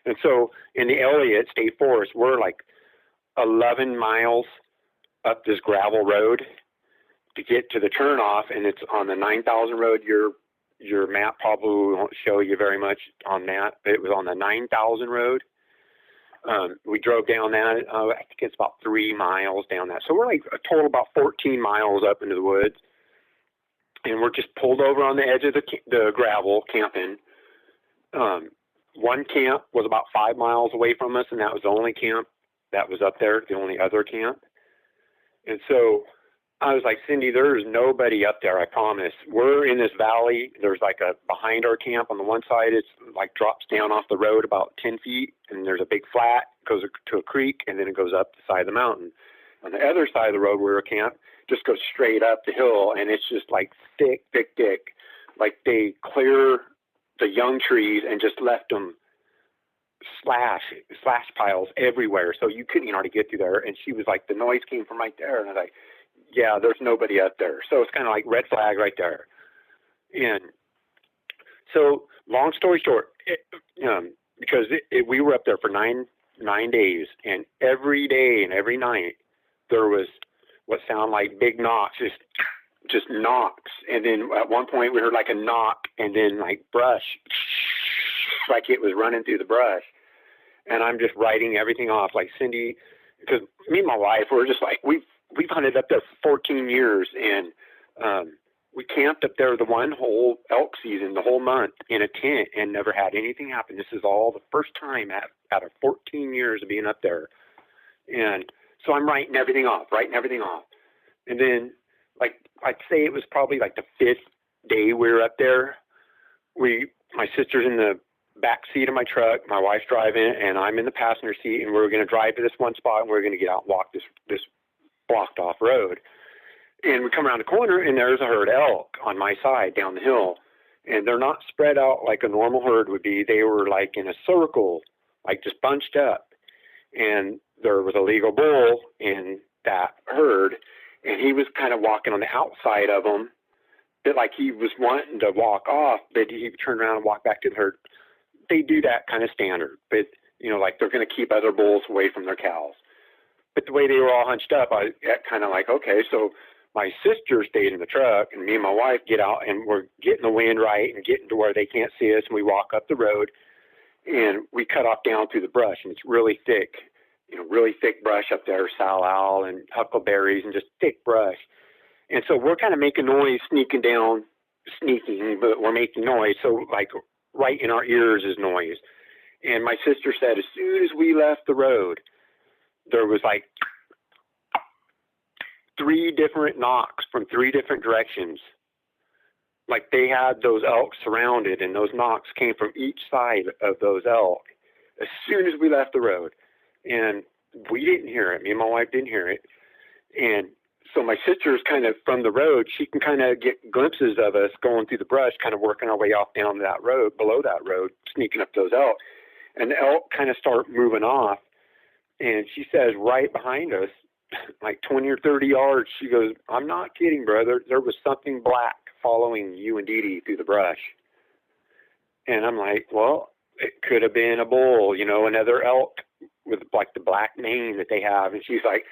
And so in the Elliott State Forest, we're like 11 miles up this gravel road to get to the turnoff, and it's on the 9,000 road. Your map probably won't show you very much on that, but it was on the 9,000 road. We drove down that. I think it's about 3 miles down that. So we're like a total about 14 miles up into the woods, and we're just pulled over on the edge of the gravel camping. One camp was about 5 miles away from us, and that was the only camp that was up there, the only other camp. And so I was like, Cindy, there's nobody up there, I promise. We're in this valley. There's like behind our camp on the one side, it's like drops down off the road about 10 feet, and there's a big flat, goes to a creek, and then it goes up the side of the mountain. On the other side of the road where we're camped, just goes straight up the hill, and it's just like thick. Like they clear the young trees and just left them slash piles everywhere. So you couldn't even hardly get through there. And she was like, the noise came from right there. And I was like, yeah, there's nobody up there. So it's kind of like red flag right there. And so long story short, because we were up there for nine days, and every day and every night there was what sounded like big knocks, just knocks. And then at one point we heard like a knock, and then like brush, like it was running through the brush. And I'm just writing everything off, like Cindy, because me and my wife, we're just like, we've hunted up there for 14 years, and we camped up there the one whole elk season, the whole month in a tent, and never had anything happen. This is all the first time out of 14 years of being up there. And so I'm writing everything off. And then, like, I'd say it was probably like the 5th day we were up there. My sister's in the back seat of my truck, my wife's driving, and I'm in the passenger seat, and we're going to drive to this one spot, and we're going to get out and walk this blocked off road. And we come around the corner, and there's a herd of elk on my side down the hill, and they're not spread out like a normal herd would be. They were like in a circle, like just bunched up. And there was a legal bull in that herd, and he was kind of walking on the outside of them, but like he was wanting to walk off, but he turned around and walked back to the herd. They do that kind of standard, but like they're going to keep other bulls away from their cows. But the way they were all hunched up, I kind of like, okay. So my sister stayed in the truck, and me and my wife get out, and we're getting the wind right and getting to where they can't see us. And we walk up the road, and we cut off down through the brush, and it's really thick, really thick brush up there, salal and huckleberries and just thick brush. And so we're kind of making noise, sneaking, but we're making noise. So like right in our ears is noise. And my sister said, as soon as we left the road, there was like 3 different knocks from 3 different directions. Like they had those elk surrounded, and those knocks came from each side of those elk as soon as we left the road. And we didn't hear it. Me and my wife didn't hear it. And so my sister's kind of from the road. She can kind of get glimpses of us going through the brush, kind of working our way off down that road, below that road, sneaking up those elk. And the elk kind of start moving off. And she says right behind us, like 20 or 30 yards, she goes, I'm not kidding, brother. There was something black following you and Dee Dee through the brush. And I'm like, well, it could have been a bull, you know, another elk with like the black mane that they have. And she's like,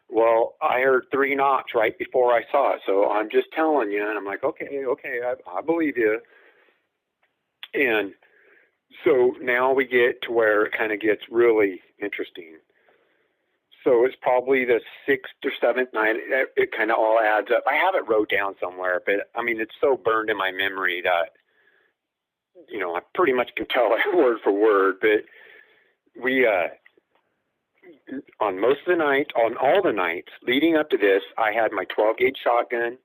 well, I heard 3 knocks right before I saw it, so I'm just telling you. And I'm like, okay, I believe you. And so now we get to where it kind of gets really interesting. So it's probably the 6th or 7th night. It kind of all adds up. I have it wrote down somewhere, but I mean, it's so burned in my memory that, you know, I pretty much can tell it word for word. But we, on most of the night, on all the nights leading up to this, I had my 12-gauge shotgun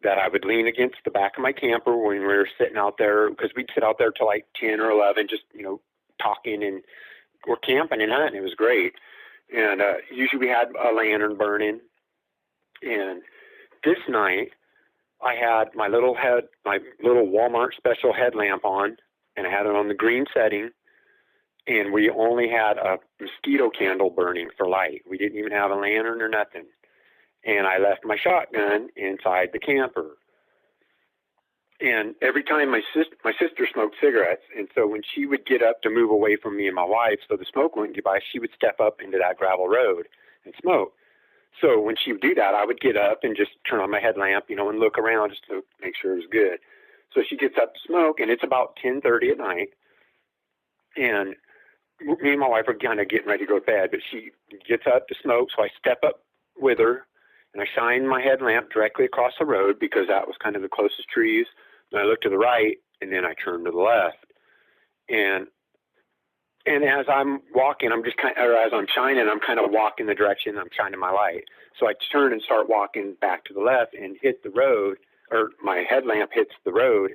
that I would lean against the back of my camper when we were sitting out there, because we'd sit out there till like 10 or 11, just, you know, talking, and we're camping and hunting. It was great. And usually we had a lantern burning. And this night I had my little Walmart special headlamp on, and I had it on the green setting. And we only had a mosquito candle burning for light. We didn't even have a lantern or nothing. And I left my shotgun inside the camper. And every time my sister smoked cigarettes, and so when she would get up to move away from me and my wife so the smoke wouldn't get by, she would step up into that gravel road and smoke. So when she would do that, I would get up and just turn on my headlamp, you know, and look around just to make sure it was good. So she gets up to smoke, and it's about 10:30 at night. And me and my wife are kind of getting ready to go to bed, but she gets up to smoke, so I step up with her, and I shine my headlamp directly across the road because that was kind of the closest trees. And I look to the right, and then I turn to the left. And as I'm walking, as I'm shining, I'm kind of walking the direction I'm shining my light. So I turn and start walking back to the left and hit the road, or my headlamp hits the road.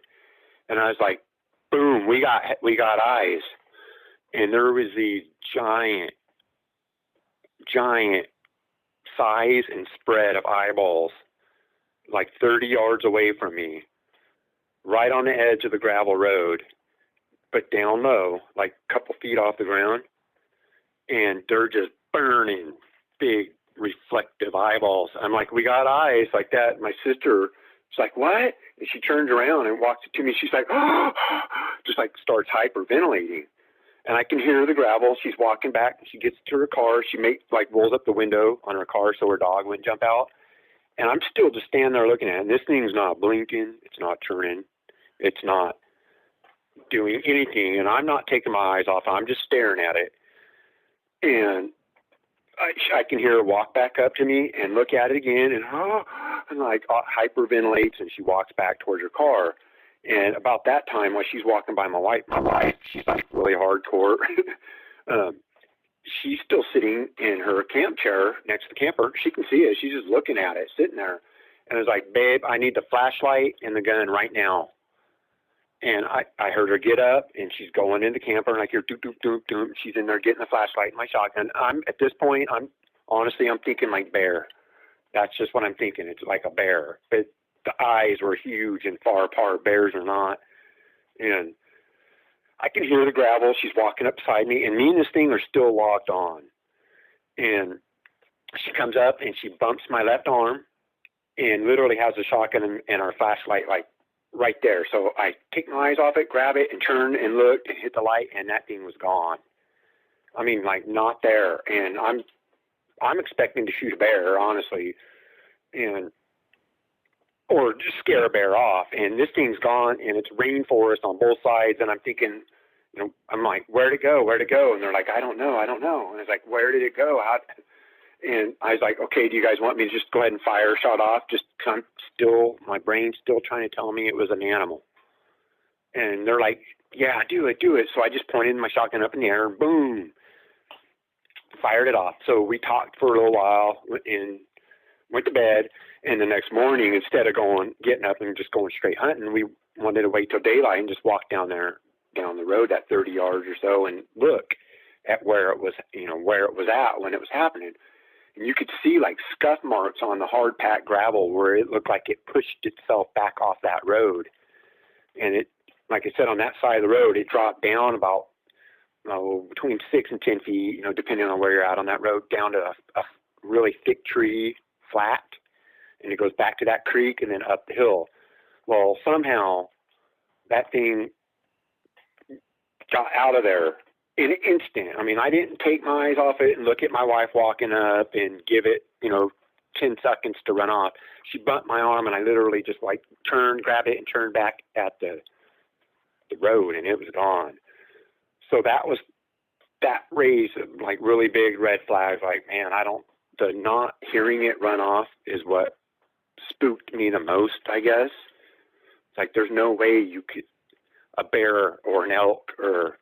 And I was like, boom, we got eyes. And there was these giant size and spread of eyeballs, like 30 yards away from me, right on the edge of the gravel road, but down low, like a couple feet off the ground. And they're just burning, big, reflective eyeballs. I'm like, we got eyes like that. My sister, she's like, what? And she turns around and walks to me. She's like, oh, just like starts hyperventilating. And I can hear the gravel. She's walking back. She gets to her car. She rolls up the window on her car so her dog wouldn't jump out. And I'm still just standing there looking at it. And this thing's not blinking. It's not turning. It's not doing anything. And I'm not taking my eyes off. I'm just staring at it. And I can hear her walk back up to me and look at it again. And like hyperventilates. And she walks back towards her car. And about that time, while she's walking by my wife, she's like really hardcore. She's still sitting in her camp chair next to the camper. She can see it. She's just looking at it, sitting there. And I was like, babe, I need the flashlight and the gun right now. And I heard her get up, and she's going in the camper, and I hear doop, doop, doop, doop. She's in there getting the flashlight and my shotgun. At this point, I'm thinking like bear. That's just what I'm thinking. It's like a bear. But the eyes were huge and far apart. Bears are not. And I can hear the gravel. She's walking up beside me, and me and this thing are still locked on. And she comes up, and she bumps my left arm and literally has a shotgun and our flashlight like right there. So I take my eyes off it, grab it, and turn and look and hit the light, and that thing was gone. I mean, like not there. And I'm expecting to shoot a bear, honestly, or just scare a bear off. And this thing's gone, and it's rainforest on both sides. And I'm thinking, you know, I'm like, where'd it go? And they're like, I don't know. And it's like, where did it go? And I was like, okay, do you guys want me to just go ahead and fire a shot off? Just because my brain's still trying to tell me it was an animal. And they're like, yeah, do it. So I just pointed my shotgun up in the air, boom, fired it off. So we talked for a little while and went to bed. And the next morning, instead of getting up and just going straight hunting, we wanted to wait till daylight and just walk down the road that 30 yards or so and look at where it was at when it was happening. And you could see like scuff marks on the hard packed gravel where it looked like it pushed itself back off that road. And it, like I said, on that side of the road, it dropped down about between 6 and 10 feet, depending on where you're at on that road, down to a really thick tree, flat, and it goes back to that creek and then up the hill. Well, somehow that thing got out of there in an instant. I mean, I didn't take my eyes off it and look at my wife walking up and give it, 10 seconds to run off. She bumped my arm, and I literally just like grabbed it and turned back at the road, and it was gone. So that raised like really big red flags. Like, man, the not hearing it run off is what spooked me the most, I guess. It's like, there's no way a bear or an elk or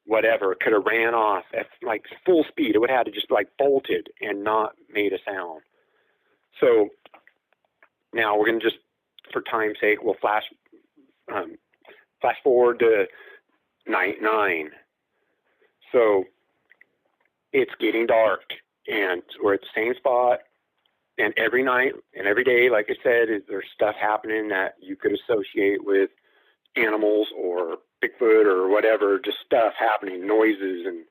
whatever could have ran off at like full speed. It would have had to just like bolted and not made a sound. So now we're going to just, for time's sake, we'll flash forward to night 9. So it's getting dark, and we're at the same spot. And every night and every day, like I said, there's stuff happening that you could associate with animals or Bigfoot or whatever, just stuff happening, noises and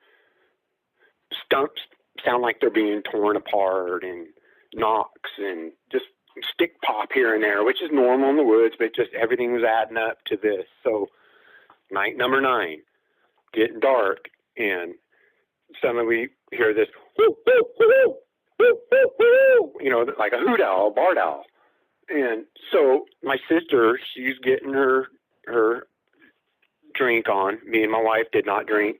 stumps sound like they're being torn apart, and knocks and just stick pop here and there, which is normal in the woods, but just everything was adding up to this. So night number 9, getting dark, and suddenly we hear this, whoo, whoo, whoo, whoo, whoo, whoo, like a hoot owl, barred owl. And so my sister, she's getting her drink on. Me and my wife did not drink,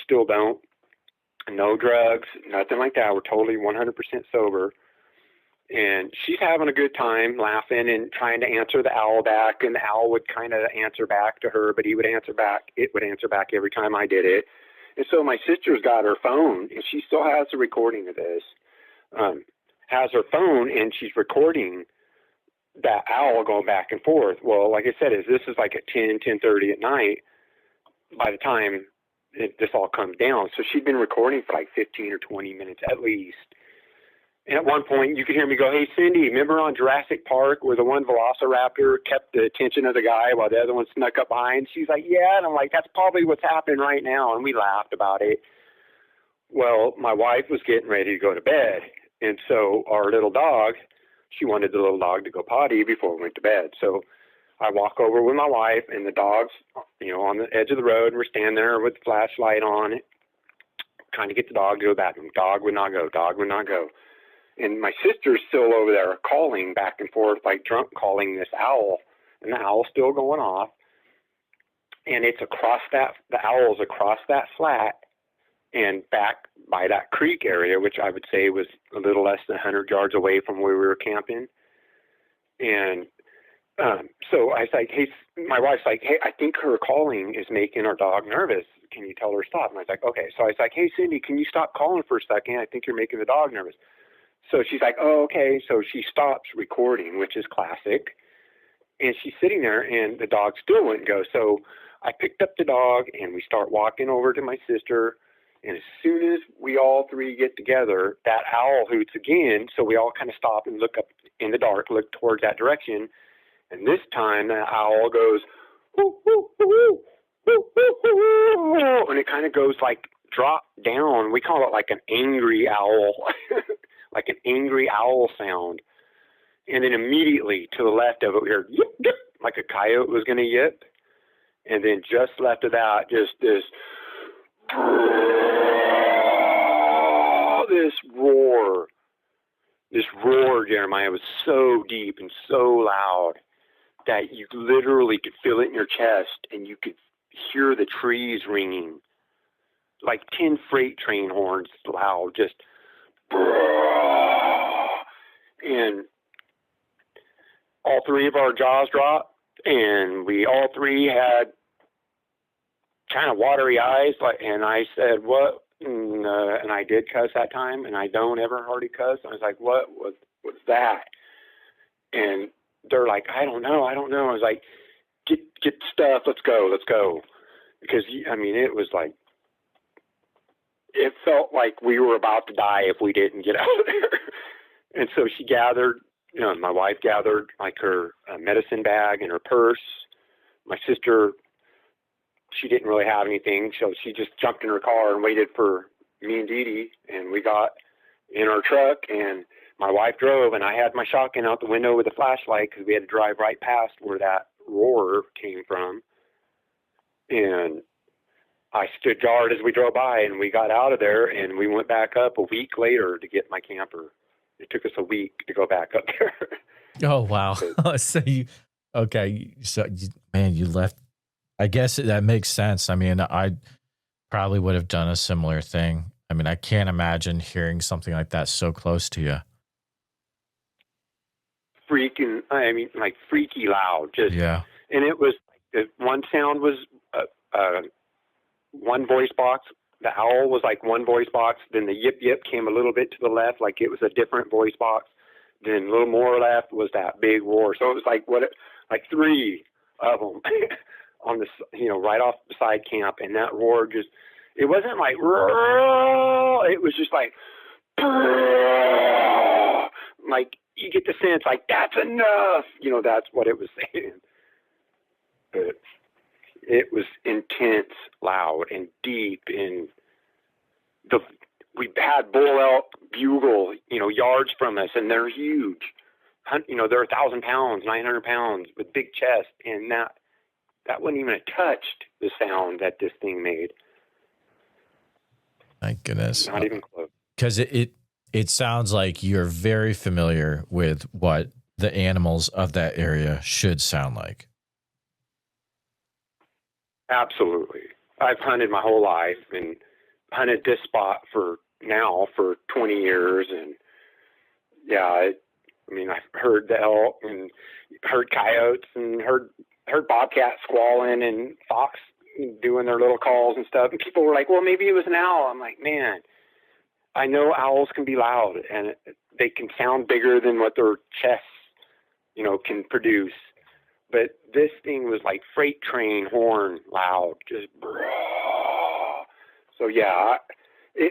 still don't. No drugs, nothing like that. We're totally 100% sober. And she's having a good time laughing and trying to answer the owl back. And the owl would kind of answer back to her, but he would answer back. It would answer back every time I did it. And so my sister's got her phone, and she still has a recording of this, has her phone, and she's recording that owl going back and forth. Well, like I said, this is like at 10:30 at night by the time this all comes down. So she'd been recording for like 15 or 20 minutes at least. And at one point you could hear me go, "Hey, Cindy, remember on Jurassic Park where the one velociraptor kept the attention of the guy while the other one snuck up behind?" She's like, "Yeah." And I'm like, "That's probably what's happening right now." And we laughed about it. Well, my wife was getting ready to go to bed. And so our little dog, she wanted the little dog to go potty before we went to bed. So I walk over with my wife, and the dog's, on the edge of the road, and we're standing there with the flashlight on, trying to get the dog to go back. And dog would not go. Dog would not go. And my sister's still over there calling back and forth, like drunk, calling this owl, and the owl's still going off. And it's the owl's across that flat and back by that creek area, which I would say was a little less than 100 yards away from where we were camping. And so I was like, "Hey," my wife's like, "Hey, I think her calling is making our dog nervous. Can you tell her to stop?" And I was like, "Okay." So I was like, "Hey, Cindy, can you stop calling for a second? I think you're making the dog nervous." So she's like, "Oh, okay." So she stops recording, which is classic. And she's sitting there, and the dog still wouldn't go. So I picked up the dog, and we start walking over to my sister. And as soon as we all three get together, that owl hoots again. So we all kind of stop and look up in the dark, look towards that direction. And this time the owl goes, whoo, whoo, whoo, whoo, whoo, whoo, and it kind of goes like drop down. We call it like an angry owl, like an angry owl sound. And then immediately to the left of it, we heard yip, yip, like a coyote was going to yip. And then just left of that, just this roar, Jeremiah, was so deep and so loud that you literally could feel it in your chest, and you could hear the trees ringing like 10 freight train horns loud, just, and all three of our jaws dropped, and we all three had kind of watery eyes, and I said, "What?" And I did cuss that time, and I don't ever hardly cuss. I was like, "What was that?" And they're like, I don't know. I was like, get stuff. Let's go. Because, I mean, it was like it felt like we were about to die if we didn't get out of there. And so she gathered, my wife gathered like her medicine bag and her purse. My sister, she didn't really have anything, so she just jumped in her car and waited for me and Dee Dee, and we got in our truck, and my wife drove, and I had my shotgun out the window with a flashlight because we had to drive right past where that roar came from. And I stood guard as we drove by, and we got out of there, and we went back up a week later to get my camper. It took us a week to go back up there. Oh, wow. Man, you left. I guess that makes sense. I mean, I probably would have done a similar thing. I mean, I can't imagine hearing something like that so close to you. Like freaky loud. Yeah. And it was, one sound was one voice box. The owl was like one voice box. Then the yip yip came a little bit to the left, like it was a different voice box. Then a little more left was that big roar. So it was like three of them on the, right off beside camp. And that roar it wasn't like, roar, it was just like, like you get the sense like, that's enough. That's what it was saying. But it was intense, loud, and deep. And we had bull elk bugle, yards from us, and they're huge. They're 1,000 pounds, 900 pounds with big chest, and that wasn't even touched the sound that this thing made. My goodness. Not even close. Because it sounds like you're very familiar with what the animals of that area should sound like. Absolutely. I've hunted my whole life and hunted this spot for 20 years. And yeah, I've heard the elk and heard coyotes and heard bobcats squalling and fox doing their little calls and stuff. And people were like, well, maybe it was an owl. I'm like, man, I know owls can be loud and they can sound bigger than what their chests, can produce. But this thing was like freight train horn loud, just brrrr. So yeah,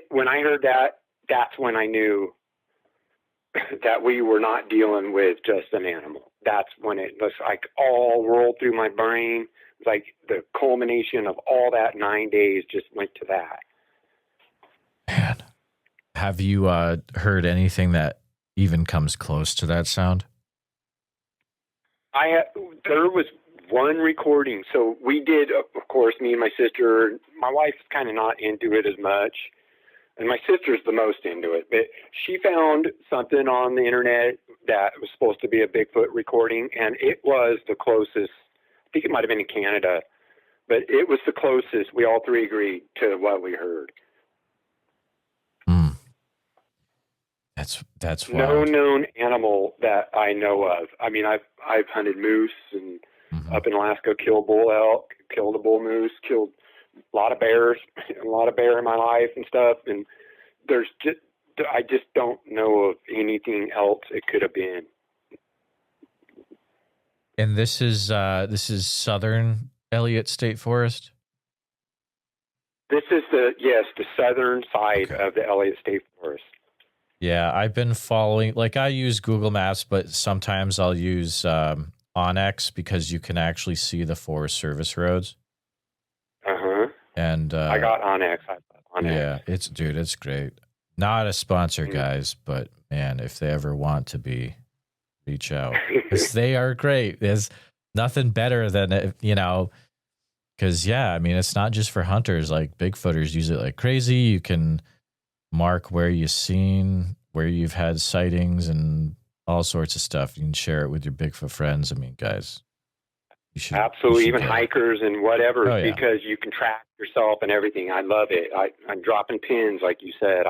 when I heard that, that's when I knew that we were not dealing with just an animal. That's when it was like all rolled through my brain. It was like the culmination of all that 9 days just went to that. Man, have you heard anything that even comes close to that sound? There was one recording. So we did, of course, me and my sister. My wife's kind of not into it as much, and my sister's the most into it. But she found something on the internet that was supposed to be a Bigfoot recording, and it was the closest. I think it might have been in Canada, but it was the closest. We all three agreed to what we heard. That's no wild. known animal that I know of. I've hunted moose and up in Alaska, killed bull elk, killed a bull moose, killed a lot of bears, a lot of bear in my life and stuff. And I just don't know of anything else it could have been. And this is southern Elliott State Forest? This is the southern side of the Elliott State Forest. Yeah, I've been following, I use Google Maps, but sometimes I'll use Onyx because you can actually see the Forest Service roads. Uh-huh. And I got Onyx. Yeah, it's great. Not a sponsor, guys, but man, if they ever want to be, reach out. Because they are great. There's nothing better than, because, it's not just for hunters. Like, Bigfooters use it like crazy. You can mark where you've had sightings and all sorts of stuff. You can share it with your Bigfoot friends. Guys, you should absolutely, even hikers and whatever, yeah. Because you can track yourself and everything. I love it. I'm dropping pins, like you said.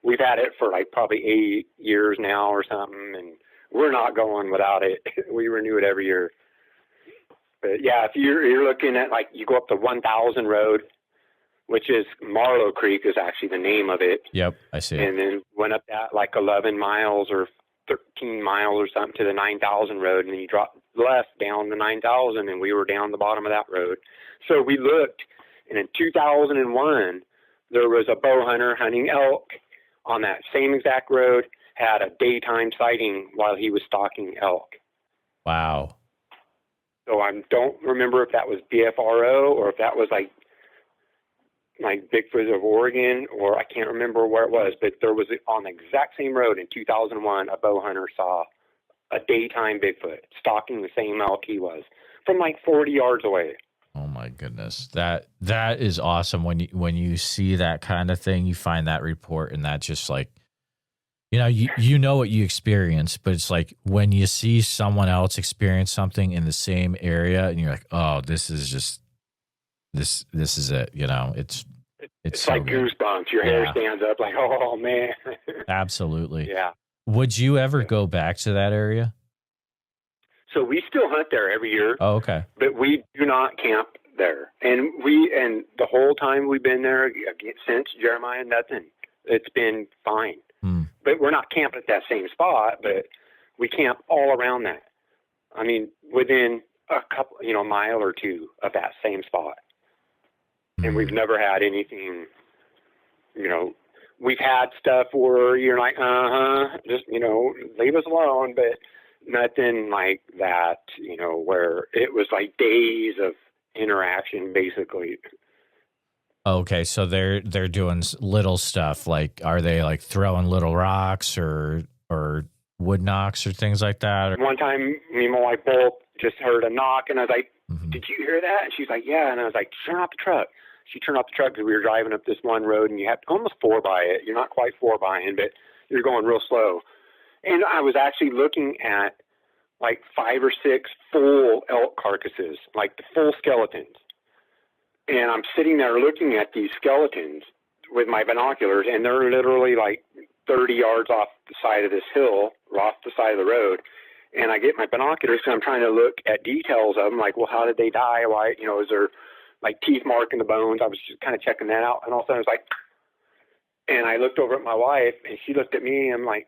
We've had it for probably 8 years now or something, and we're not going without it. We renew it every year. But yeah, if you're looking at you go up the 1000 road, which is Marlow Creek is actually the name of it. Yep, I see. And then went up that 11 miles or 13 miles or something to the 9,000 road, and then you drop left down the 9,000, and we were down the bottom of that road. So we looked, and in 2001, there was a bow hunter hunting elk on that same exact road, had a daytime sighting while he was stalking elk. Wow. So I don't remember if that was BFRO or if that was like Bigfoot of Oregon, or I can't remember where it was, but there was on the exact same road in 2001, a bow hunter saw a daytime Bigfoot stalking the same elk he was from like 40 yards away. Oh my goodness. That is awesome. When you see that kind of thing, you find that report, and that's just like, you know what you experience, but it's like when you see someone else experience something in the same area, and you're like, oh, this is just this is it. It's so like good. Goosebumps. Your hair stands up like, oh man. Absolutely. Yeah. Would you ever go back to that area? So we still hunt there every year. Oh, okay. But we do not camp there. And the whole time we've been there since Jeremiah, nothing. It's been fine. But we're not camping at that same spot, but we camp all around that. I mean, within a couple, a mile or two of that same spot. And we've never had anything, we've had stuff where you're like, just, leave us alone, but nothing like that, where it was like days of interaction, basically. Okay, so they're doing little stuff. Like, are they like throwing little rocks or wood knocks or things like that? One time, me and my wife both just heard a knock, and I was like, did you hear that? And she's like, yeah. And I was like, turn off the truck. She turned off the truck because we were driving up this one road, and you have to almost 4-by it. You're not quite 4-by-ing, but you're going real slow. And I was actually looking at like 5 or 6 full elk carcasses, like the full skeletons. And I'm sitting there looking at these skeletons with my binoculars, and they're literally like 30 yards off the side of this hill, or off the side of the road. And I get my binoculars, and I'm trying to look at details of them, like, well, how did they die? Why, is there like teeth mark in the bones? I was just kind of checking that out. And all of a sudden, I was like, and I looked over at my wife, and she looked at me, and I'm like,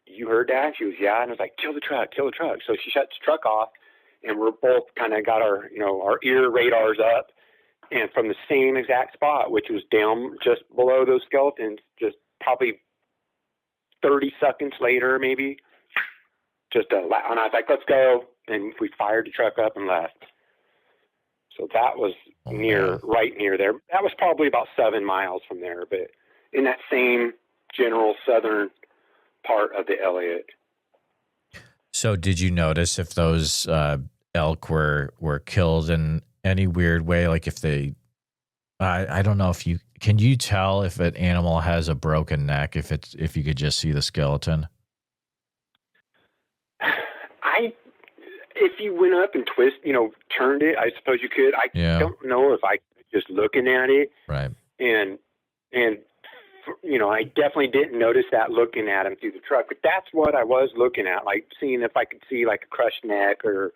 you heard that? She was, yeah. And I was like, kill the truck. So she shuts the truck off, and we're both kind of got our, our ear radars up. And from the same exact spot, which was down just below those skeletons, just probably 30 seconds later, maybe, and I was like, let's go. And we fired the truck up and left. So that was right near there. That was probably about 7 miles from there, but in that same general southern part of the Elliott. So did you notice if those elk were killed in any weird way? Like if they, I don't know if can you tell if an animal has a broken neck if you could just see the skeleton? If you went up and turned it, I suppose you could. I don't know if I just looking at it. Right. And I definitely didn't notice that looking at him through the truck, but that's what I was looking at, like seeing if I could see like a crushed neck or,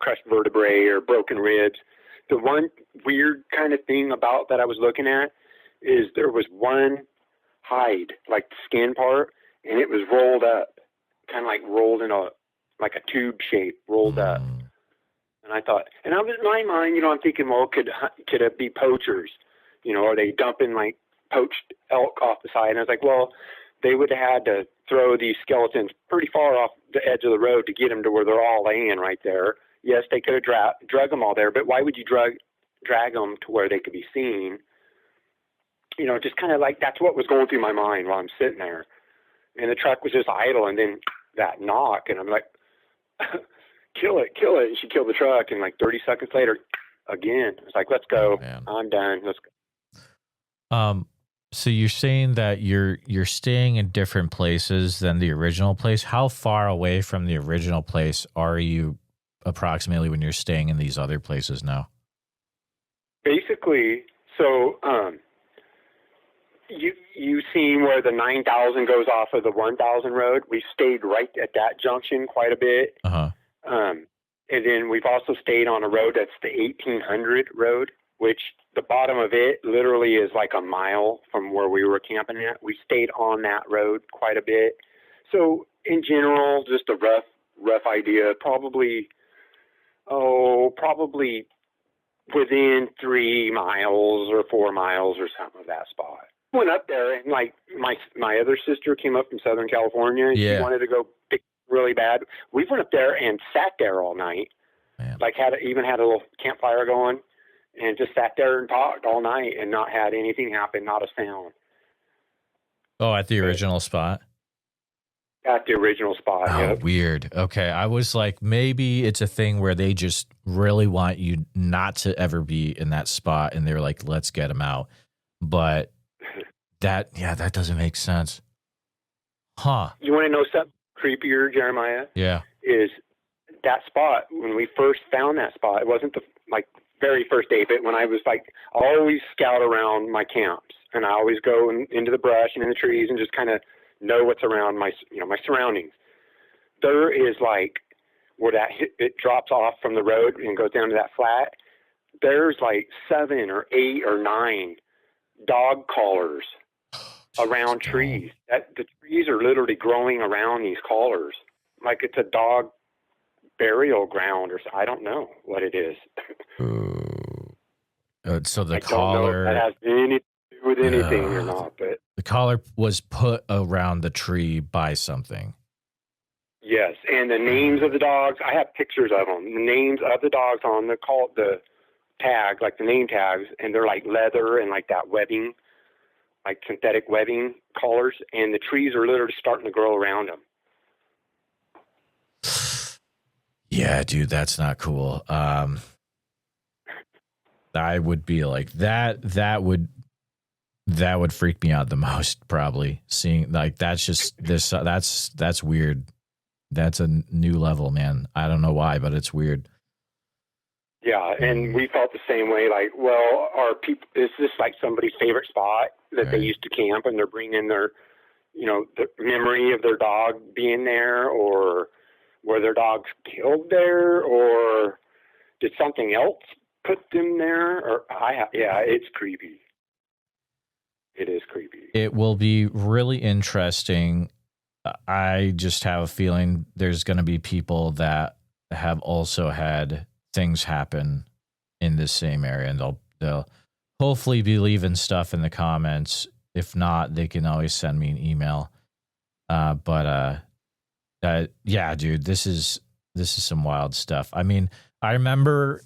crushed vertebrae or broken ribs. The one weird kind of thing about that I was looking at is there was one hide, like the skin part, and it was rolled up, kind of like rolled in like a tube shape, rolled up. And I thought, and I was in my mind, I'm thinking, well, could it be poachers? Are they dumping like poached elk off the side? And I was like, well, they would have had to throw these skeletons pretty far off the edge of the road to get them to where they're all laying right there. Yes, they could have drug them all there, but why would you drag them to where they could be seen? Just kind of like that's what was going through my mind while I'm sitting there. And the truck was just idle, and then that knock, and I'm like, kill it. And she killed the truck, and like 30 seconds later, again. I was like, let's go. Oh, I'm done. Let's go. So you're saying that you're staying in different places than the original place. How far away from the original place are you approximately when you're staying in these other places now? Basically, so you seen where the 9,000 goes off of the 1,000 road? We stayed right at that junction quite a bit. And then we've also stayed on a road that's the 1,800 road, which the bottom of it literally is like a mile from where we were camping at. We stayed on that road quite a bit. So in general, just a rough idea, probably within 3 miles or 4 miles or something of that spot. Went up there, and like my other sister came up from Southern California, and she wanted to go pick really bad. We went up there and sat there all night. Man. Like even had a little campfire going, and just sat there and talked all night and not had anything happen, not a sound. Oh, at the original spot? At the original spot, oh, yep. Weird. Okay, I was like, maybe it's a thing where they just really want you not to ever be in that spot, and they're like, let's get them out. But that doesn't make sense. Huh. You want to know something creepier, Jeremiah? Yeah. Is that spot, when we first found that spot, it wasn't the very first day, but when I was I always scout around my camps, and I always go into the brush and in the trees and just kind of know what's around my surroundings. There is where it drops off from the road and goes down to that flat. There's 7 or 8 or 9 dog collars around trees. The trees are literally growing around these collars, like it's a dog burial ground or I don't know what it is. So the I collar, don't know if that has anything to do with anything or not, but the collar was put around the tree by something. Yes, and the names of the dogs, I have pictures of them. The names of the dogs on the tag, like the name tags, and they're like leather and like that webbing, like synthetic webbing collars, and the trees are literally starting to grow around them. Yeah, dude, that's not cool. I would be like that. That would freak me out the most, probably. Seeing that's just this. That's weird. That's a new level, man. I don't know why, but it's weird. Yeah, and we felt the same way. Are people? Is this somebody's favorite spot that they used to camp, and they're bringing their, the memory of their dog being there, or were their dogs killed there, or did something else put them there? Or it's creepy. It is creepy. It will be really interesting. I just have a feeling there's going to be people that have also had things happen in this same area, and they'll hopefully be leaving stuff in the comments. If not, they can always send me an email. Yeah, dude, this is some wild stuff. I mean, I remember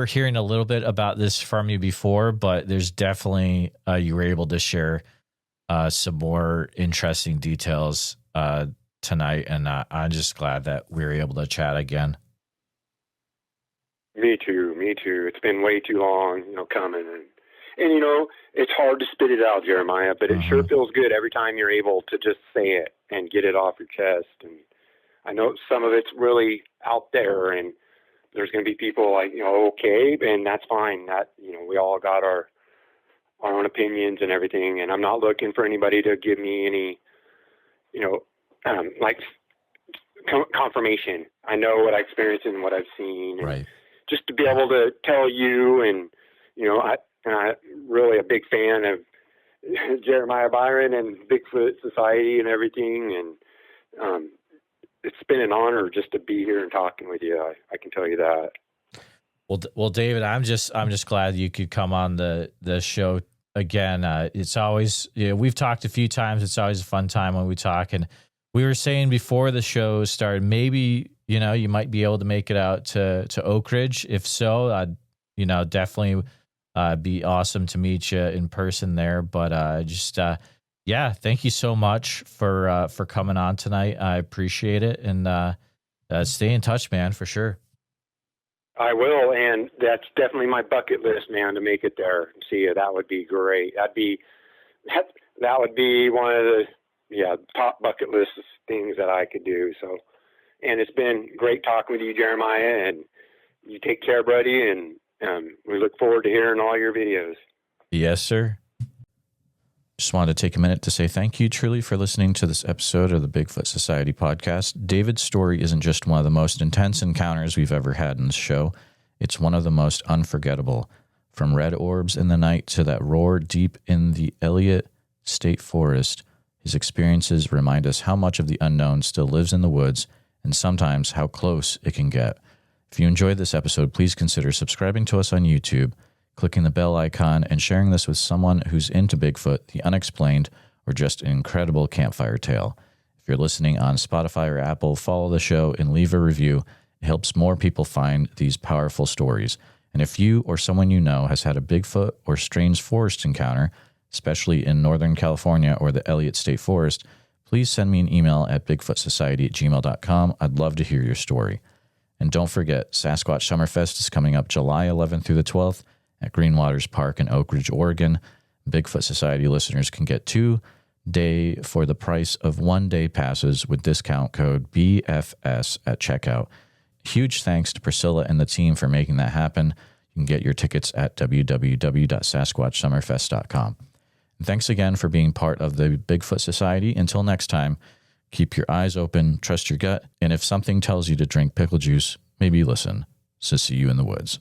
hearing a little bit about this from you before, but there's definitely you were able to share some more interesting details tonight, and I'm just glad that we were able to chat again. Me too. It's been way too long, coming, and it's hard to spit it out, Jeremiah, but it sure feels good every time you're able to just say it and get it off your chest. And I know some of it's really out there, and there's going to be people okay, and that's fine. That, we all got our own opinions and everything, and I'm not looking for anybody to give me any, confirmation. I know what I experienced and what I've seen. Right. Just to be able to tell you, and, I'm really a big fan of Jeremiah Byron and Bigfoot Society and everything, and it's been an honor just to be here and talking with you. I can tell you that. Well, David, I'm just glad you could come on the show again. It's always, we've talked a few times. It's always a fun time when we talk, and we were saying before the show started, maybe you might be able to make it out to Oak Ridge. If so, I'd definitely be awesome to meet you in person there. But thank you so much for coming on tonight. I appreciate it, and stay in touch, man, for sure. I will, and that's definitely my bucket list, man, to make it there and see you. That would be great. That would be one of the top bucket list things that I could do. So, and it's been great talking with you, Jeremiah, and you take care, buddy, and we look forward to hearing all your videos. Yes, sir. Just wanted to take a minute to say thank you truly for listening to this episode of the Bigfoot Society podcast. David's story isn't just one of the most intense encounters we've ever had in the show. It's one of the most unforgettable. From red orbs in the night to that roar deep in the Elliott State Forest, his experiences remind us how much of the unknown still lives in the woods, and sometimes how close it can get. If you enjoyed this episode, please consider subscribing to us on YouTube, clicking the bell icon, and sharing this with someone who's into Bigfoot, the unexplained, or just an incredible campfire tale. If you're listening on Spotify or Apple, follow the show and leave a review. It helps more people find these powerful stories. And if you or someone you know has had a Bigfoot or strange forest encounter, especially in Northern California or the Elliott State Forest, please send me an email at bigfootsociety@gmail.com. I'd love to hear your story. And don't forget, Sasquatch Summerfest is coming up July 11th through the 12th at Green Waters Park in Oak Ridge, Oregon. Bigfoot Society listeners can get 2-day for the price of 1-day passes with discount code BFS at checkout. Huge thanks to Priscilla and the team for making that happen. You can get your tickets at www.sasquatchsummerfest.com. And thanks again for being part of the Bigfoot Society. Until next time, keep your eyes open, trust your gut, and if something tells you to drink pickle juice, maybe listen. So see you in the woods.